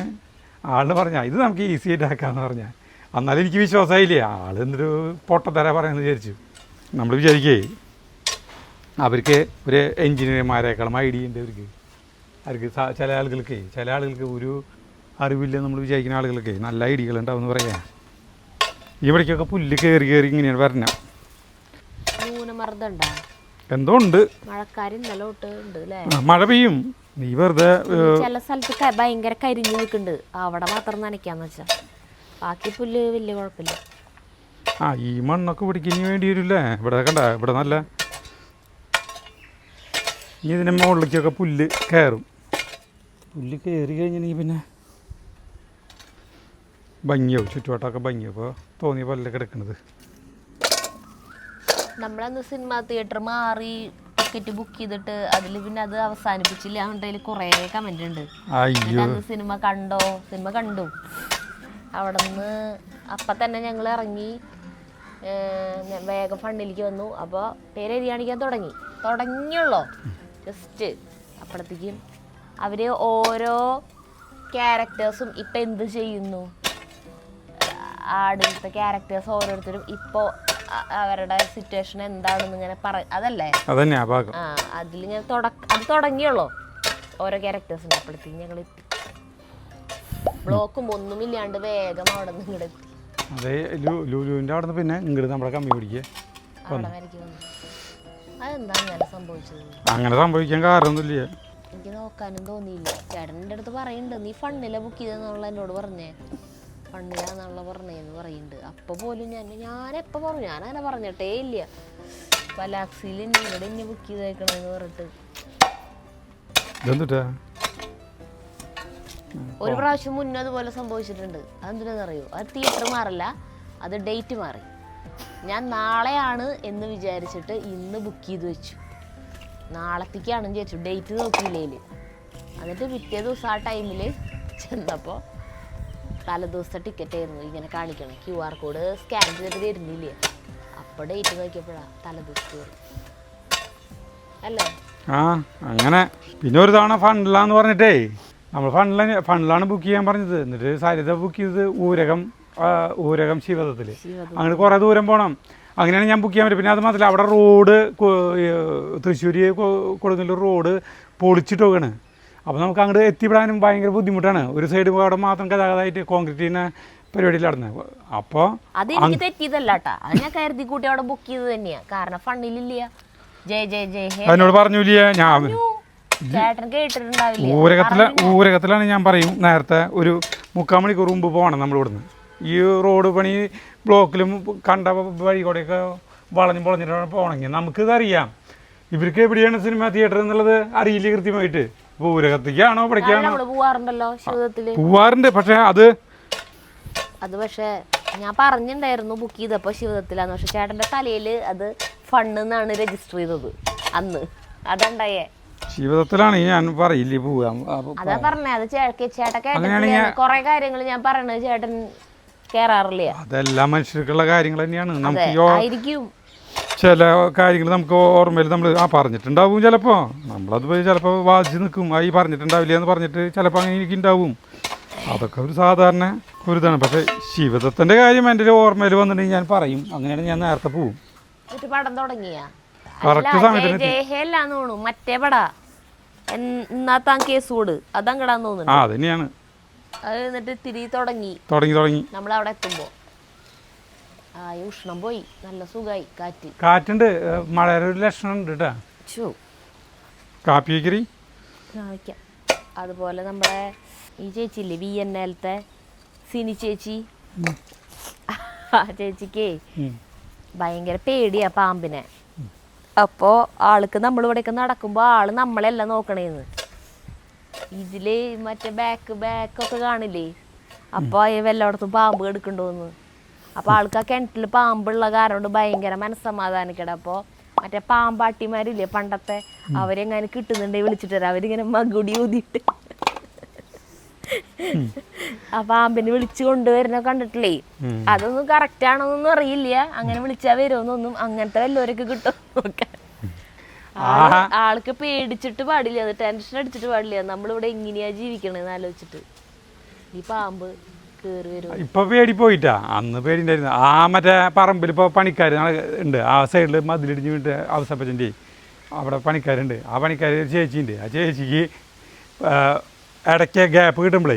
ആളിന് പറഞ്ഞാൽ ഇത് നമുക്ക് ഈസി ആയിട്ട് ആക്കാമെന്ന് പറഞ്ഞാൽ. എന്നാലും എനിക്ക് വിശ്വാസമായില്ലേ, ആൾ എന്നൊരു പൊട്ടത്തര പറയാമെന്ന് വിചാരിച്ചു. നമ്മൾ വിചാരിക്കേ അവർക്ക് ഒരു എൻജിനീയർമാരെക്കാളും ഐഡിയ ഉണ്ട് അവർക്ക് ചില ആളുകൾക്ക് ഒരു അറിവില്ല നമ്മൾ വിചാരിക്കുന്ന ആളുകൾക്ക് നല്ല ഐഡിയകളുണ്ടാവുമെന്ന് പറയാം. ഇവിടേക്കൊക്കെ പുല്ല് കയറി ഇങ്ങനെയാണ് വരണം. എന്തോ ഉണ്ട്, മഴ പെയ്യും. നീ വെറുതെ ചില സ്ഥലത്ത് ഭയങ്കര കരിഞ്ഞു നിൽക്കുന്നുണ്ട്, അവിടെ മാത്രം നനയ്ക്കാന്ന് വെച്ചാ ബാക്കി പുല്ല് വലിയ കുഴപ്പമില്ല. ഈ മണ്ണൊക്കെ പിടിക്കാൻ വേണ്ടി വരില്ലേ. ഇവിടെ കണ്ട ഇവിടെ നല്ല ഇനി ഇതിൻ്റെ മുകളിലേക്കൊക്കെ പുല്ല് കയറും. പുല്ല് കയറി കഴിഞ്ഞിട്ടുണ്ടെങ്കിൽ പിന്നെ ഭംഗിയാവും, ചുറ്റുവട്ടമൊക്കെ ഭംഗിയാവും. അപ്പോൾ തോന്നിയ പോലെ കിടക്കുന്നത്. നമ്മളന്ന് സിനിമ തിയേറ്റർ മാറി ടിക്കറ്റ് ബുക്ക് ചെയ്തിട്ട് അതിൽ പിന്നെ അത് അവസാനിപ്പിച്ചില്ല. അതിൽ കുറേ കമന്റ് ഉണ്ട്. അന്ന് സിനിമ കണ്ടു. അവിടെ നിന്ന് അപ്പം തന്നെ ഞങ്ങൾ ഇറങ്ങി വേഗം ഫണ്ടിലേക്ക് വന്നു. അപ്പോൾ പേര് എഴുതി കാണിക്കാൻ തുടങ്ങിയുള്ളൂ. ജസ്റ്റ് അപ്പോഴത്തേക്കും അവർ ഓരോ ക്യാരക്ടേഴ്സും ഇപ്പം എന്ത് ചെയ്യുന്നു, ആടിലത്തെ ക്യാരക്ടേഴ്സ് ഓരോരുത്തരും ഇപ്പോൾ അവരുടെ സിറ്റുവേഷൻ എന്താണെന്ന് ഇങ്ങനെ അതല്ലേ അതിലിങ്ങനെ അത് തുടങ്ങിയുള്ളൂ ഓരോ ക്യാരക്ടേഴ്സിൻ്റെ. അപ്പോഴത്തേക്കും ഞങ്ങൾ എത്തി. ബ്ലോക്കും ഒന്നുമില്ലാണ്ട് വേഗം അവിടെ നിന്ന് ഇങ്ങോട്ട് എത്തി. അതെ ലുലുവിൻ്റെ അവിടെ നിന്ന് പിന്നെ ഇങ്ങോട്ട് നമ്മുടെ കമ്മി പിടിക്കുക. അതെന്താ അങ്ങനെ സംഭവിച്ചത്? അങ്ങനെ സംഭവിക്കാൻ കാരണമൊന്നുമില്ല. എനിക്ക് നോക്കാനും തോന്നിയില്ല. ചേട്ടൻ്റെ അടുത്ത് പറയുന്നുണ്ട് നീ ഫണ്ടില ബുക്ക് ചെയ്തെന്നുള്ള എന്നോട് പറഞ്ഞേ, ഫണ്ടിലാന്നുള്ള പറഞ്ഞേന്ന് പറയുന്നുണ്ട്. അപ്പോൾ പോലും ഞാൻ എപ്പോൾ പറഞ്ഞു, ഞാനങ്ങനെ പറഞ്ഞിട്ടേ ഇല്ല. പലാക്സിയിൽ ഇവിടെ ഇനി ബുക്ക് ചെയ്തേക്കണമെന്ന് പറഞ്ഞിട്ട് ഒരു പ്രാവശ്യം മുന്നേ അതുപോലെ സംഭവിച്ചിട്ടുണ്ട്. അതെന്തിനാന്ന് അറിയോ? അത് തിയേറ്റർ മാറില്ല, അത് ഡേറ്റ് മാറി. ഞാൻ നാളെയാണ് എന്ന് വിചാരിച്ചിട്ട് ഇന്ന് ബുക്ക് ചെയ്ത് വെച്ചു. നാളത്തേക്കാണെന്ന് വിചാരിച്ചു, ഡേറ്റ് നോക്കിയില്ലേല്. എന്നിട്ട് പിറ്റേ ദിവസം ആ ടൈമിൽ ചെന്നപ്പോൾ തലേദിവസത്തെ ടിക്കറ്റ് ആയിരുന്നു ഇങ്ങനെ കാണിക്കണം. QR കോഡ് സ്കാൻ ചെയ്തിട്ട് തരുന്നില്ലേ. അപ്പോൾ ഡേറ്റ് നോക്കിയപ്പോഴാണ് തലേദിവസത്തെ അല്ലേ. ആ അങ്ങനെ. പിന്നെ ഒരു തവണ ഫണ്ടിലാന്ന് പറഞ്ഞിട്ടേ നമ്മൾ ഫണ്ടിലാണ് ബുക്ക് ചെയ്യാൻ പറഞ്ഞത്. എന്നിട്ട് സരിത ബുക്ക് ചെയ്തത് ഊരകം ശിവദത്തിൽ. അങ്ങനെ കുറേ ദൂരം പോകണം. അങ്ങനെയാണ് ഞാൻ ബുക്ക് ചെയ്യാൻ പറ്റും. പിന്നെ അത് മാത്രമല്ല, അവിടെ റോഡ് തൃശ്ശൂർ കൊടുങ്ങല്ലൂർ റോഡ് പൊളിച്ചിട്ട് പോകണ്. അപ്പോൾ നമുക്ക് അങ്ങോട്ട് എത്തിപ്പെടാനും ഭയങ്കര ബുദ്ധിമുട്ടാണ്. ഒരു സൈഡ് അവിടെ മാത്രം ഗതാഗതമായിട്ട് കോൺക്രീറ്റ് ചെയ്യുന്ന പരിപാടിയിൽ നടന്നത്. അപ്പോൾ അതെനിക്ക് തെറ്റിയതല്ല കേട്ടാ, അത് ഞാൻ കരുതി കൂട്ടി അവിടെ ബുക്ക് ചെയ്ത് തന്നെയാ. കാരണം ഫണ്ടിലില്ല. അതിനോട് പറഞ്ഞില്ലേ, ഞാൻ ചേട്ടൻ കേട്ടിട്ടുണ്ടാവില്ല. ഊരകത്തിലാണ് ഞാൻ പറയും. നേരത്തെ ഒരു 3/4 മണിക്കൂർ മുമ്പ് പോകണം നമ്മളിവിടുന്ന്. ഈ റോഡ് പണി ബ്ലോക്കിലും കണ്ട വഴി കൂടെയൊക്കെ വളഞ്ഞിട്ടാണ് പോകണമെങ്കിൽ നമുക്കിതറിയാം. ഇവർക്ക് എവിടെയാണ് സിനിമ തിയേറ്റർ എന്നുള്ളത് അറിയില്ല കൃത്യമായിട്ട്. ഇപ്പോൾ ഊരകത്തേക്കാണോ പഠിക്കാണോ പോവാറുണ്ടല്ലോ ശിവദത്തില്. പോവാറുണ്ട്. പക്ഷെ പക്ഷെ ഞാൻ പറഞ്ഞിട്ടുണ്ടായിരുന്നു ബുക്ക് ചെയ്തപ്പോൾ ശിവദത്തിലാന്ന്. പക്ഷെ ചേട്ടൻ്റെ തലയിൽ അത് ഫണ്ട് എന്നാണ് രജിസ്റ്റർ ചെയ്തത് അന്ന്. അതുണ്ടായേ ശിവദത്തിലാണ്. ഞാൻ പറയില്ലേ പോവാം. അതാ പറഞ്ഞേ. അത് ചേട്ടൻ കേട്ടിട്ടില്ല. കുറെ കാര്യങ്ങൾ ഞാൻ പറയണത് ചേട്ടൻ കേറാറില്ല. അതെല്ലാം മനുഷ്യർക്കുള്ള കാര്യങ്ങൾ തന്നെയാണ്. നമുക്ക് ആയിരിക്കും ചില കാര്യങ്ങൾ നമുക്ക് ഓർമ്മയിൽ നമ്മൾ പറഞ്ഞിട്ടുണ്ടാവും. ചിലപ്പോൾ നമ്മളത് പോയി ചിലപ്പോൾ വാദിച്ച് നിൽക്കും. ഈ പറഞ്ഞിട്ടുണ്ടാവില്ല എന്ന് പറഞ്ഞിട്ട് ചിലപ്പോൾ അങ്ങനെ എനിക്കുണ്ടാവും. അതൊക്കെ ഒരു സാധാരണ ഒരു ഇതാണ്. പക്ഷേ ശിവദത്തിൻ്റെ കാര്യം എൻ്റെ ഓർമ്മയിൽ വന്നിട്ടുണ്ടെങ്കിൽ ഞാൻ പറയും. അങ്ങനെയാണ് ഞാൻ നേരത്തെ പോവും. പടം തുടങ്ങിയ കറക്റ്റ് സമയത്തിന് മറ്റേ പടാ എന്നാ താൻ കേസ് കൂട് അതങ്ങടാന്ന് തോന്നുന്നു. ആ അതന്നെയാണ്. അത് എന്നിട്ട് തിരികെ തുടങ്ങി നമ്മളവിടെ എത്തുമ്പോ ഉഷ്ണം പോയി. നല്ല സുഖമായി. കാറ്റുണ്ട്. മഴയുടെ ഒരു ലക്ഷണം ഉണ്ട് കേട്ടാ. കാപ്പി വയ്ക്കറി കാണിക്കാം. അതുപോലെ നമ്മുടെ ഈ ചേച്ചി ഇല്ലേ VNLത്തെ സിനി ചേച്ചി, ആ ചേച്ചിക്ക് ഭയങ്കര പേടിയാ പാമ്പിനെ. അപ്പോൾ ആൾക്ക് നമ്മളിവിടെയൊക്കെ നടക്കുമ്പോൾ ആള് നമ്മളെല്ലാം നോക്കണേന്ന്. ഇതില് മറ്റേ ബാക്കൊക്കെ കാണില്ലേ. അപ്പോൾ വല്ലയിടത്തും പാമ്പ് എടുക്കണ്ടോന്ന്. അപ്പോൾ ആൾക്ക് ആ കിണറ്റിൽ പാമ്പുള്ള കാരണം കൊണ്ട് ഭയങ്കര മനസ്സമാധാനിക്കട. അപ്പോൾ മറ്റേ പാമ്പാട്ടിമാരില്ലേ പണ്ടത്തെ, അവരെങ്ങനെ കിട്ടുന്നുണ്ടെങ്കിൽ വിളിച്ചിട്ട് തരാം. അവരിങ്ങനെ മകുടി ഊതിയിട്ട് ആ പാമ്പിനെ വിളിച്ചു കൊണ്ടുവരുന്ന കണ്ടിട്ടില്ലേ. അതൊന്നും കറക്റ്റ് ആണോന്നൊന്നും അറിയില്ല. അങ്ങനെ വിളിച്ചാ വരുമോന്നൊന്നും. അങ്ങനത്തെ വല്ലവരൊക്കെ കിട്ടും നോക്കാൻ. ആൾക്ക് പേടിച്ചിട്ട് പാടില്ല, അത് ടെൻഷൻ അടിച്ചിട്ട് പാടില്ല. നമ്മളിവിടെ എങ്ങനെയാ ജീവിക്കണേന്ന് ആലോചിച്ചിട്ട്. ഈ പാമ്പ് കേറി വരും. ഇപ്പൊ പേടി പോയിട്ടാ. അന്ന് പേടിണ്ടായിരുന്നു. മറ്റേ പറമ്പിൽ ഇപ്പോൾ പണിക്കാർ ഉണ്ട്. ആ സൈഡിൽ മതിലിടിഞ്ഞ് വീട്ട് അവസപ്പച്ചൻ്റെ അവിടെ പണിക്കാരുണ്ട്. ആ പണിക്കാർ ചേച്ചിയുണ്ട്. ആ ചേച്ചിക്ക് ഇടയ്ക്ക് ഗ്യാപ്പ് കിട്ടുമ്പോഴേ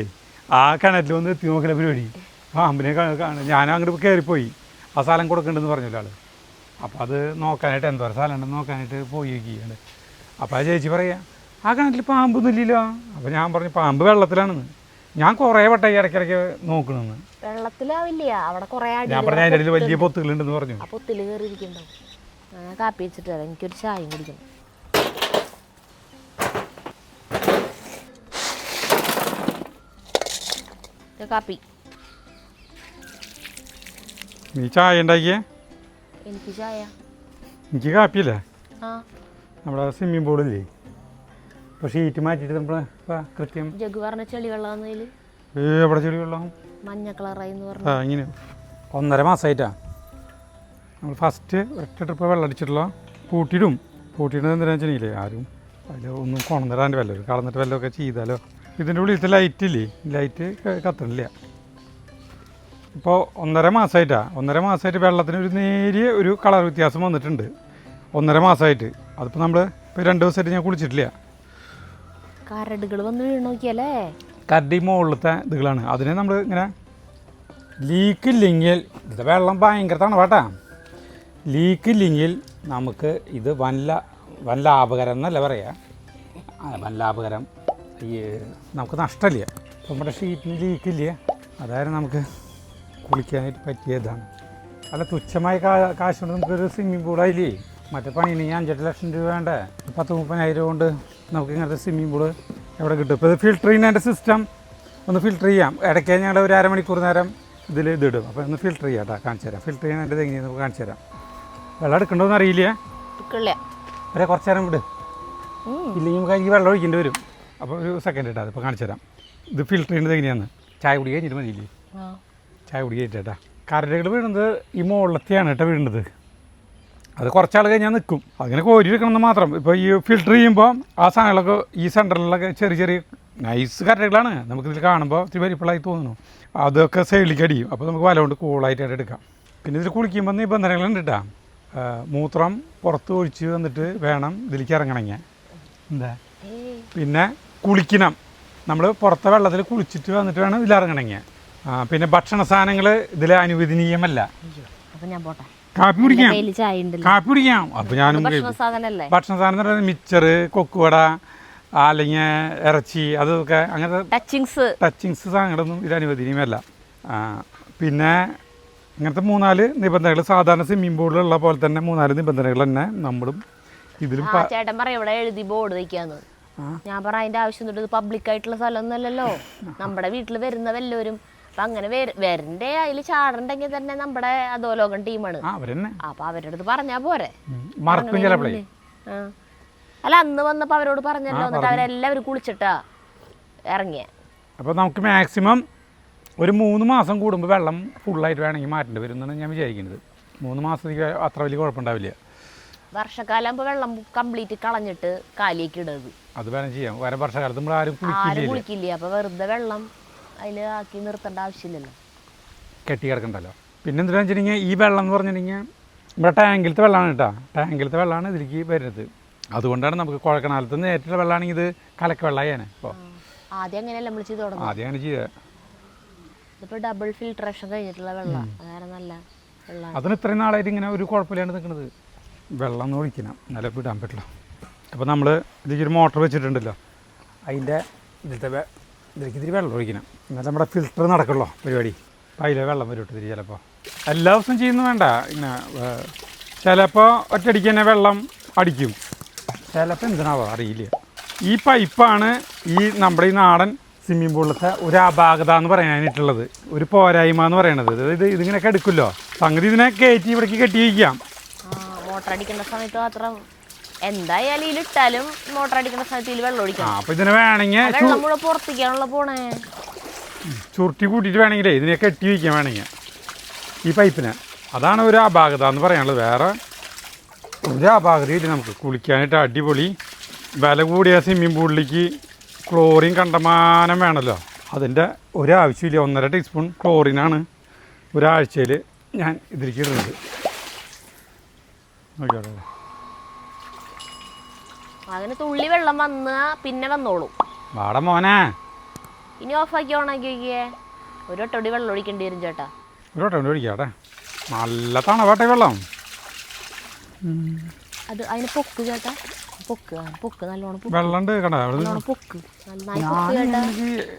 ആ കിണറ്റിൽ വന്ന് എത്തി നോക്കുന്ന പരിപാടി. പാമ്പിനെ കാണും. ഞാൻ അങ്ങോട്ട് കയറിപ്പോയി. ആ സ്ഥലം കൊടുക്കണ്ടെന്ന് പറഞ്ഞു ഒരാൾ. അപ്പോൾ അത് നോക്കാനായിട്ട് എന്തോരം സ്ഥലം ഉണ്ടെന്ന് നോക്കാനായിട്ട് പോയി വയ്ക്കുകയാണ്. അപ്പോൾ ആ ചേച്ചി പറയാം ആ കിണറ്റിൽ പാമ്പൊന്നും ഇല്ലല്ലോ. അപ്പോൾ ഞാൻ പറഞ്ഞു പാമ്പ് വെള്ളത്തിലാണെന്ന്. ഞാൻ കുറേ വട്ടം ഇടയ്ക്കിടയ്ക്ക് നോക്കണമെന്ന്. വെള്ളത്തിലാവില്ല, അവിടെ കുറേ ഞാൻ പറഞ്ഞ അതിൻ്റെ ഇടയിൽ വലിയ പൊത്തുകളുണ്ടെന്ന് പറഞ്ഞു. ആ പൊത്തിൽ കയറിയിരിക്കുന്നുണ്ടാവും. ഞാൻ കാപ്പി വെച്ചിട്ട് വരാം. എനിക്കൊരു ചായയും കുടിക്കണം. കാപ്പി. നീ ചായ ഉണ്ടാക്കിയേ? എനിക്ക് ചായ. എനിക്ക് കാപ്പിയല്ലേ. നമ്മുടെ സ്വിമ്മിംഗ് പൂളില്ലേ, ഇപ്പോൾ ഷീറ്റ് മാറ്റിയിട്ട് നമ്മൾ കൃത്യം ജഗ് പറഞ്ഞ ചെളി വെള്ളം എവിടെ ചെളി വെള്ളം മഞ്ഞ കളറായി ഇങ്ങനെ 1.5 മാസമായിട്ടാണ് നമ്മൾ ഫസ്റ്റ് ഒറ്റ ട്രിപ്പ് വെള്ളം അടിച്ചിട്ടുള്ള. പൂട്ടിയിടും. പൂട്ടിയിടുന്നത് എന്തിനാണെന്ന് വെച്ചിട്ടുണ്ടെങ്കിലേ ആരും അതിൽ ഒന്നും കൊണ്ടുവരാൻ വല്ലതും കളന്നിട്ട് വല്ലതൊക്കെ ചെയ്താലോ. ഇതിൻ്റെ ഉള്ളിലത്തെ ലൈറ്റില്ലേ, ലൈറ്റ് കത്തണില്ല. ഇപ്പോൾ 1.5 മാസമായിട്ട് വെള്ളത്തിന് ഒരു നേരിയ ഒരു കളർ വ്യത്യാസം വന്നിട്ടുണ്ട്. 1.5 മാസമായിട്ട്. അതിപ്പോൾ നമ്മൾ ഇപ്പോൾ 2 ദിവസമായിട്ട് ഞാൻ കുളിച്ചിട്ടില്ല. കരടുകൾ വന്ന് വീണ് നോക്കിയല്ലേ. കരടി മുകളിലത്തെ ഇതുകളാണ്. അതിനെ നമ്മൾ ഇങ്ങനെ ലീക്കില്ലെങ്കിൽ, ഇത് വെള്ളം ഭയങ്കര തണുപ്പാട്ടാ. ലീക്കില്ലെങ്കിൽ നമുക്ക് ഇത് വൻ ലാഭകരം എന്നല്ല പറയാം. വൻ ലാഭകരം. നമുക്ക് നഷ്ടമില്ല. ഇപ്പം നമ്മുടെ ഷീറ്റിന് ലീക്കില്ല. അതായത് നമുക്ക് കുളിക്കാനായിട്ട് പറ്റിയതാണ്. അല്ല തുച്ഛമായ കാശ് കൊണ്ട് നമുക്കൊരു സ്വിമ്മിംഗ് പൂളായില്ലേ. മറ്റേ പണിയുണ്ടെങ്കിൽ 5-8 ലക്ഷം രൂപ വേണ്ടേ. 10-30,000 കൊണ്ട് നമുക്ക് ഇങ്ങനത്തെ സ്വിമ്മിംഗ് പൂള് എവിടെ കിട്ടും. ഇപ്പോൾ ഇത് ഫിൽറ്റർ ചെയ്യുന്നതിൻ്റെ സിസ്റ്റം ഒന്ന് ഫിൽറ്റർ ചെയ്യാം. ഇടയ്ക്ക് ഞങ്ങൾ ഒരു അരമണിക്കൂർ നേരം ഇതിൽ ഇതിടും. അപ്പോൾ ഒന്ന് ഫിൽറ്റർ ചെയ്യാം കേട്ടോ, കാണിച്ചു തരാം. ഫിൽറ്റർ ചെയ്യാൻ എൻ്റെ തെങ്ങി നമുക്ക് കാണിച്ചു തരാം. വെള്ളം എടുക്കണ്ടോന്ന് അറിയില്ല, അതെ കുറച്ച് നേരം വിട്, ഇല്ലെങ്കിൽ നമുക്ക് അതിൽ വെള്ളം ഒഴിക്കേണ്ടി വരും. അപ്പോൾ ഒരു സെക്കൻഡ് ഇട്ടാ അതിപ്പോൾ കാണിച്ചു തരാം. ഇത് ഫിൽറ്റർ ചെയ്യുന്നത് എങ്ങനെയാണ്, ചായ കുടി കഴിഞ്ഞിട്ട് മതിയില്ലേ, ചായ കുടി കഴിഞ്ഞിട്ട് കേട്ടാ. കരടുകൾ വീഴുന്നത് ഈ മുകളിലത്തെയാണ് കേട്ടോ വീഴുന്നത്. അത് കുറച്ചാൾ കഴിഞ്ഞാൽ നിൽക്കും, അങ്ങനെ കോരി എടുക്കണമെന്ന് മാത്രം. ഇപ്പോൾ ഈ ഫിൽറ്റർ ചെയ്യുമ്പോൾ ആ സാധനങ്ങളൊക്കെ ഈ സെൻറ്ററിലൊക്കെ ചെറിയ ചെറിയ നൈസ് കരടുകളാണ്, നമുക്കിതിൽ കാണുമ്പോൾ ഇത്തിരി വലിപ്പമുള്ളതായി തോന്നുന്നു. അതൊക്കെ സൈഡിലേക്ക് അടിയും, അപ്പോൾ നമുക്ക് വല കൊണ്ട് കൂളായിട്ടായിട്ട് എടുക്കാം. പിന്നെ ഇതിൽ കുളിക്കുമ്പോൾ നിബന്ധനകളുണ്ട് കേട്ടോ. മൂത്രം പുറത്ത് ഒഴിച്ച് വന്നിട്ട് വേണം ഇതിലേക്ക് ഇറങ്ങണമെങ്കിൽ. എന്താ പിന്നെ കുളിക്കണം, നമ്മൾ പുറത്തെ വെള്ളത്തിൽ കുളിച്ചിട്ട് വന്നിട്ട് വേണം ഇതിലിറങ്ങണമെങ്കിൽ. പിന്നെ ഭക്ഷണ സാധനങ്ങൾ ഇതിൽ അനുവദനീയമല്ല. കാപ്പി കുടിക്കാം, കാപ്പി കുടിക്കാം. അപ്പോൾ ഞാനും ഭക്ഷണ സാധനം എന്ന് പറയുന്നത് മിച്ചർ, കൊക്കുവട, അല്ലെങ്കിൽ ഇറച്ചി, അതൊക്കെ അങ്ങനത്തെ ടച്ചിങ്സ് സാധനങ്ങളൊന്നും ഇത് അനുവദനീയമല്ല. പിന്നെ ഇങ്ങനത്തെ 3-4 നിബന്ധനകൾ സാധാരണ സ്വിമ്മിംഗ് പൂളിലുള്ള പോലെ തന്നെ 3-4 നിബന്ധനകൾ തന്നെ നമ്മളും ഇതിലും. ചേട്ടൻ പറയാം ഇവിടെ എഴുതി ബോർഡ് വയ്ക്കാന്ന്. ഞാൻ പറ അതിന്റെ ആവശ്യം പബ്ലിക് ആയിട്ടുള്ള സ്ഥലമൊന്നുമല്ലല്ലോ, നമ്മുടെ വീട്ടിൽ വരുന്ന വല്ലവരും. അപ്പൊ അങ്ങനെ വരണ്ടേ അതിൽ ചാടണ്ടെങ്കിൽ തന്നെ നമ്മുടെ അധോലോകം ടീമാണ്. അപ്പൊ അവരുടെ അടുത്ത് പറഞ്ഞാ പോരെ. അല്ല അന്ന് വന്നപ്പോ അവരോട് പറഞ്ഞല്ലോ, എന്നിട്ട് അവരെല്ലാവരും കുളിച്ചിട്ടാ ഇറങ്ങിയ. അപ്പൊ നമുക്ക് മാക്സിമം ഒരു 3 മാസം കൂടുമ്പോൾ വെള്ളം ഫുള്ളായിട്ട് വേണമെങ്കിൽ മാറ്റേണ്ടി വരും എന്നാണ് ഞാൻ വിചാരിക്കുന്നത്. 3 മാസത്തേക്ക് അത്ര വലിയ കുഴപ്പമുണ്ടാവില്ല. വർഷക്കാലം ആകുമ്പോൾ വെള്ളം കംപ്ലീറ്റ് കളഞ്ഞിട്ട് കാലിലേക്ക് ഇടരുത്. അത് വേണം ചെയ്യാം. വേറെ വർഷകാലത്ത് നമ്മൾ ആരും കുളിക്കില്ല. അപ്പൊ വെറുതെ വെള്ളം അതിൽ ആക്കി നിർത്തേണ്ട ആവശ്യമില്ലല്ലോ, കെട്ടി കിടക്കണ്ടല്ലോ. പിന്നെ എന്താണെന്ന് വെച്ചിട്ടുണ്ടെങ്കിൽ ഈ വെള്ളം എന്ന് പറഞ്ഞിട്ടുണ്ടെങ്കിൽ നമ്മുടെ ടാങ്കിലത്തെ വെള്ളമാണ് കേട്ടോ. ടാങ്കിലത്തെ വെള്ളമാണ് ഇതിലേക്ക് വരുന്നത്. അതുകൊണ്ടാണ് നമുക്ക് കുഴക്കണാലത്ത് നേരിട്ടുള്ള വെള്ളമാണെങ്കിൽ ഇത് കലക്ക വെള്ളമാണ്. ഇപ്പോൾ ആദ്യം അങ്ങനെയല്ല നമ്മൾ ചെയ്ത് തുടങ്ങും. ആദ്യം അങ്ങനെ ചെയ്തത്. ഇതിപ്പോൾ ഡബിൾ ഫിൽട്രേഷൻ കഴിഞ്ഞിട്ടുള്ള വെള്ളം, അതാണ് നല്ല വെള്ളം. അതിന് ഇത്രയും നാളായിട്ട് ഇങ്ങനെ ഒരു കുഴപ്പമില്ലാണ്ട് നിൽക്കുന്നത്. വെള്ളം ഒന്നും ഒഴിക്കണം, എന്നാലും വിടാൻ പറ്റില്ല. അപ്പോൾ നമ്മൾ ഇതിലേക്കൊരു മോട്ടർ വെച്ചിട്ടുണ്ടല്ലോ, അതിൻ്റെ ഇതിലേക്ക് ഇത്തിരി വെള്ളം ഒഴിക്കണം, എന്നാലും നമ്മുടെ ഫിൽറ്റർ നടക്കുള്ളൂ പരിപാടി. അപ്പോൾ അതിലെ വെള്ളം വരും ഇത്തിരി. ചിലപ്പോൾ എല്ലാ ദിവസവും ചെയ്യുന്നു വേണ്ട, ഇങ്ങനെ ചിലപ്പോൾ ഒറ്റയടിക്ക് തന്നെ വെള്ളം അടിക്കും, ചിലപ്പോൾ എന്തിനാവോ അറിയില്ല. ഈ പൈപ്പാണ് ഈ നമ്മുടെ ഈ നാടൻ സ്വിമ്മിംഗ് പൂളിലത്തെ ഒരു അപാകത എന്ന് പറയാനായിട്ടുള്ളത്, ഒരു പോരായ്മ എന്ന് പറയണത്. അതായത് ഇതിങ്ങനെയൊക്കെ എടുക്കുമല്ലോ, സംഗതി ഇതിനെ കയറ്റി ഇവിടേക്ക് കെട്ടി വയ്ക്കാം. മോട്ടർ അടിക്കുന്ന സമയത്ത് മാത്രം എന്തായാലും ഇതിലിട്ടാലും മോട്ടർ അടിക്കുന്ന സമയത്ത് ഇതിൽ വെള്ളം ഒഴിക്കണം. അപ്പോൾ ഇതിനെ വേണമെങ്കിൽ വെള്ളം കൂടെ പുറത്തേക്കാണല്ലോ പോണേ, ചുരുട്ടി കൂട്ടിയിട്ട് വേണമെങ്കിലേ ഇതിനെ കെട്ടി വയ്ക്കാൻ വേണമെങ്കിൽ ഈ പൈപ്പിനെ. അതാണ് ഒരു അപാകത എന്ന് പറയാനുള്ളത്. വേറെ ഒരു അപാകതയില്ല. നമുക്ക് കുളിക്കാനായിട്ട് അടിപൊളി. വില കൂടിയ സ്വിമ്മിംഗ് പൂളിലേക്ക് ക്ലോറിൻ കണ്ടമാനം വേണമല്ലോ, അതിൻ്റെ ഒരാവശ്യമില്ല. 1.5 ടീസ്പൂൺ ക്ലോറിനാണ് ഒരാഴ്ചയിൽ ഞാൻ ഇതിലേക്ക് ഇടുന്നത്. അതിന് തുള്ളി വെള്ളം വന്ന് പിന്നെ വന്നോളൂ. വാടാ മോനെ, ഇനി ഓഫാക്കി ഓണാക്കി വയ്ക്കേ. ഒരു ഒട്ടോടി വെള്ളം ഒഴിക്കേണ്ടി വരും ചേട്ടാ. ഒരു ഒട്ടോടി ഒഴിക്കാട്ടെ, നല്ല തണവാട്ടെ വെള്ളം. അത് അതിന് പൊക്ക് ചേട്ടാ, പൊക്ക് നല്ലോണം വെള്ളമുണ്ട് കണ്ടോ പൊക്ക്.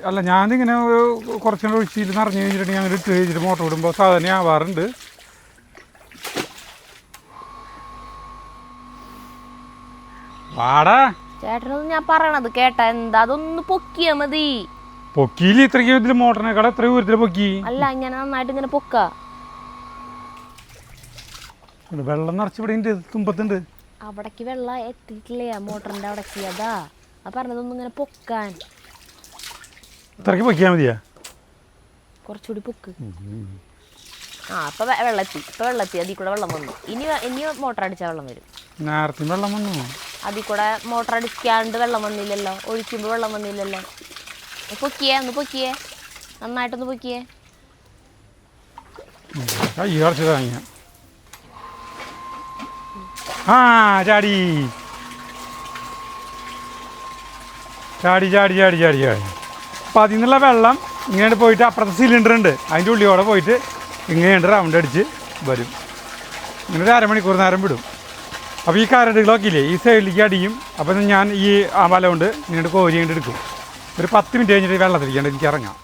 അല്ല ഞാനിങ്ങനെ കുറച്ചുകൂടെ ഒഴിച്ചിട്ട് നിറഞ്ഞു കഴിഞ്ഞിട്ടുണ്ടെങ്കിൽ അങ്ങനെ ഇട്ട് കഴിഞ്ഞിട്ട് മോട്ടർ വിടുമ്പോൾ സാധാരണ ആവാറുണ്ട്. വാടാ ചേട്ടനത് ഞാൻ പറയണത് കേട്ടാ, എന്താ അതൊന്ന് പൊക്കിയാ മതി. പൊക്കിയില്ല, ഇത്രയ്ക്ക് ഇതിൽ മോട്ടറിനെക്കാൾ എത്ര ദൂരത്തിൽ പൊക്കി. അല്ല ഇങ്ങനെ നന്നായിട്ട് ഇങ്ങനെ പൊക്ക. വെള്ളം നിറച്ചിവിടെ ഉണ്ട്, തുമ്പത്തുണ്ട്. അവിടേക്ക് വെള്ളം എത്തിയിട്ടില്ലേ മോട്ടറിന്റെ അവിടേക്ക്. അതാ പറഞ്ഞതൊന്നും ഇങ്ങനെ പൊക്കാൻ. ഇത്രയ്ക്ക് പൊക്കിയാ മതിയാ, കുറച്ചുകൂടി പൊക്ക്. ഇപ്പൊ വെള്ളത്തി അതിൽ കൂടെ വെള്ളം വന്നു. ഇനി മോട്ടർ അടിച്ചാൽ വെള്ളം വരും. നേരത്തെ വെള്ളം വന്നു, അതിൽ കൂടെ മോട്ടർ അടിക്കാണ്ട് വെള്ളം വന്നില്ലല്ലോ, ഒഴിക്കുമ്പോൾ വെള്ളം വന്നില്ലല്ലോ. ഒന്ന് പൊക്കിയേ നന്നായിട്ടൊന്ന് പൊക്കിയേ. ചാടി ചാടി ചാടി ചാടി ചാടി ചാടി. അപ്പം അതിൽ നിന്നുള്ള വെള്ളം ഇങ്ങനെ പോയിട്ട് അപ്പുറത്തെ സിലിണ്ടർ ഉണ്ട്, അതിൻ്റെ ഉള്ളിയോടെ പോയിട്ട് ഇങ്ങനെ റൗണ്ട് അടിച്ച് വരും. ഇങ്ങനെ ഒരു അരമണിക്കൂർ നേരം വിടും. അപ്പോൾ ഈ കരടുകളൊക്കെ ഇല്ലേ ഈ സൈഡിലേക്ക് അടിയും. അപ്പം ഞാൻ ഈ വല കൊണ്ട് ഇങ്ങോട്ട് കോരി കൊണ്ട് എടുക്കും. ഒരു 10 മിനിറ്റ് കഴിഞ്ഞിട്ട് വെള്ളത്തിരിക്കാണ്ട് എനിക്ക് ഇറങ്ങാം.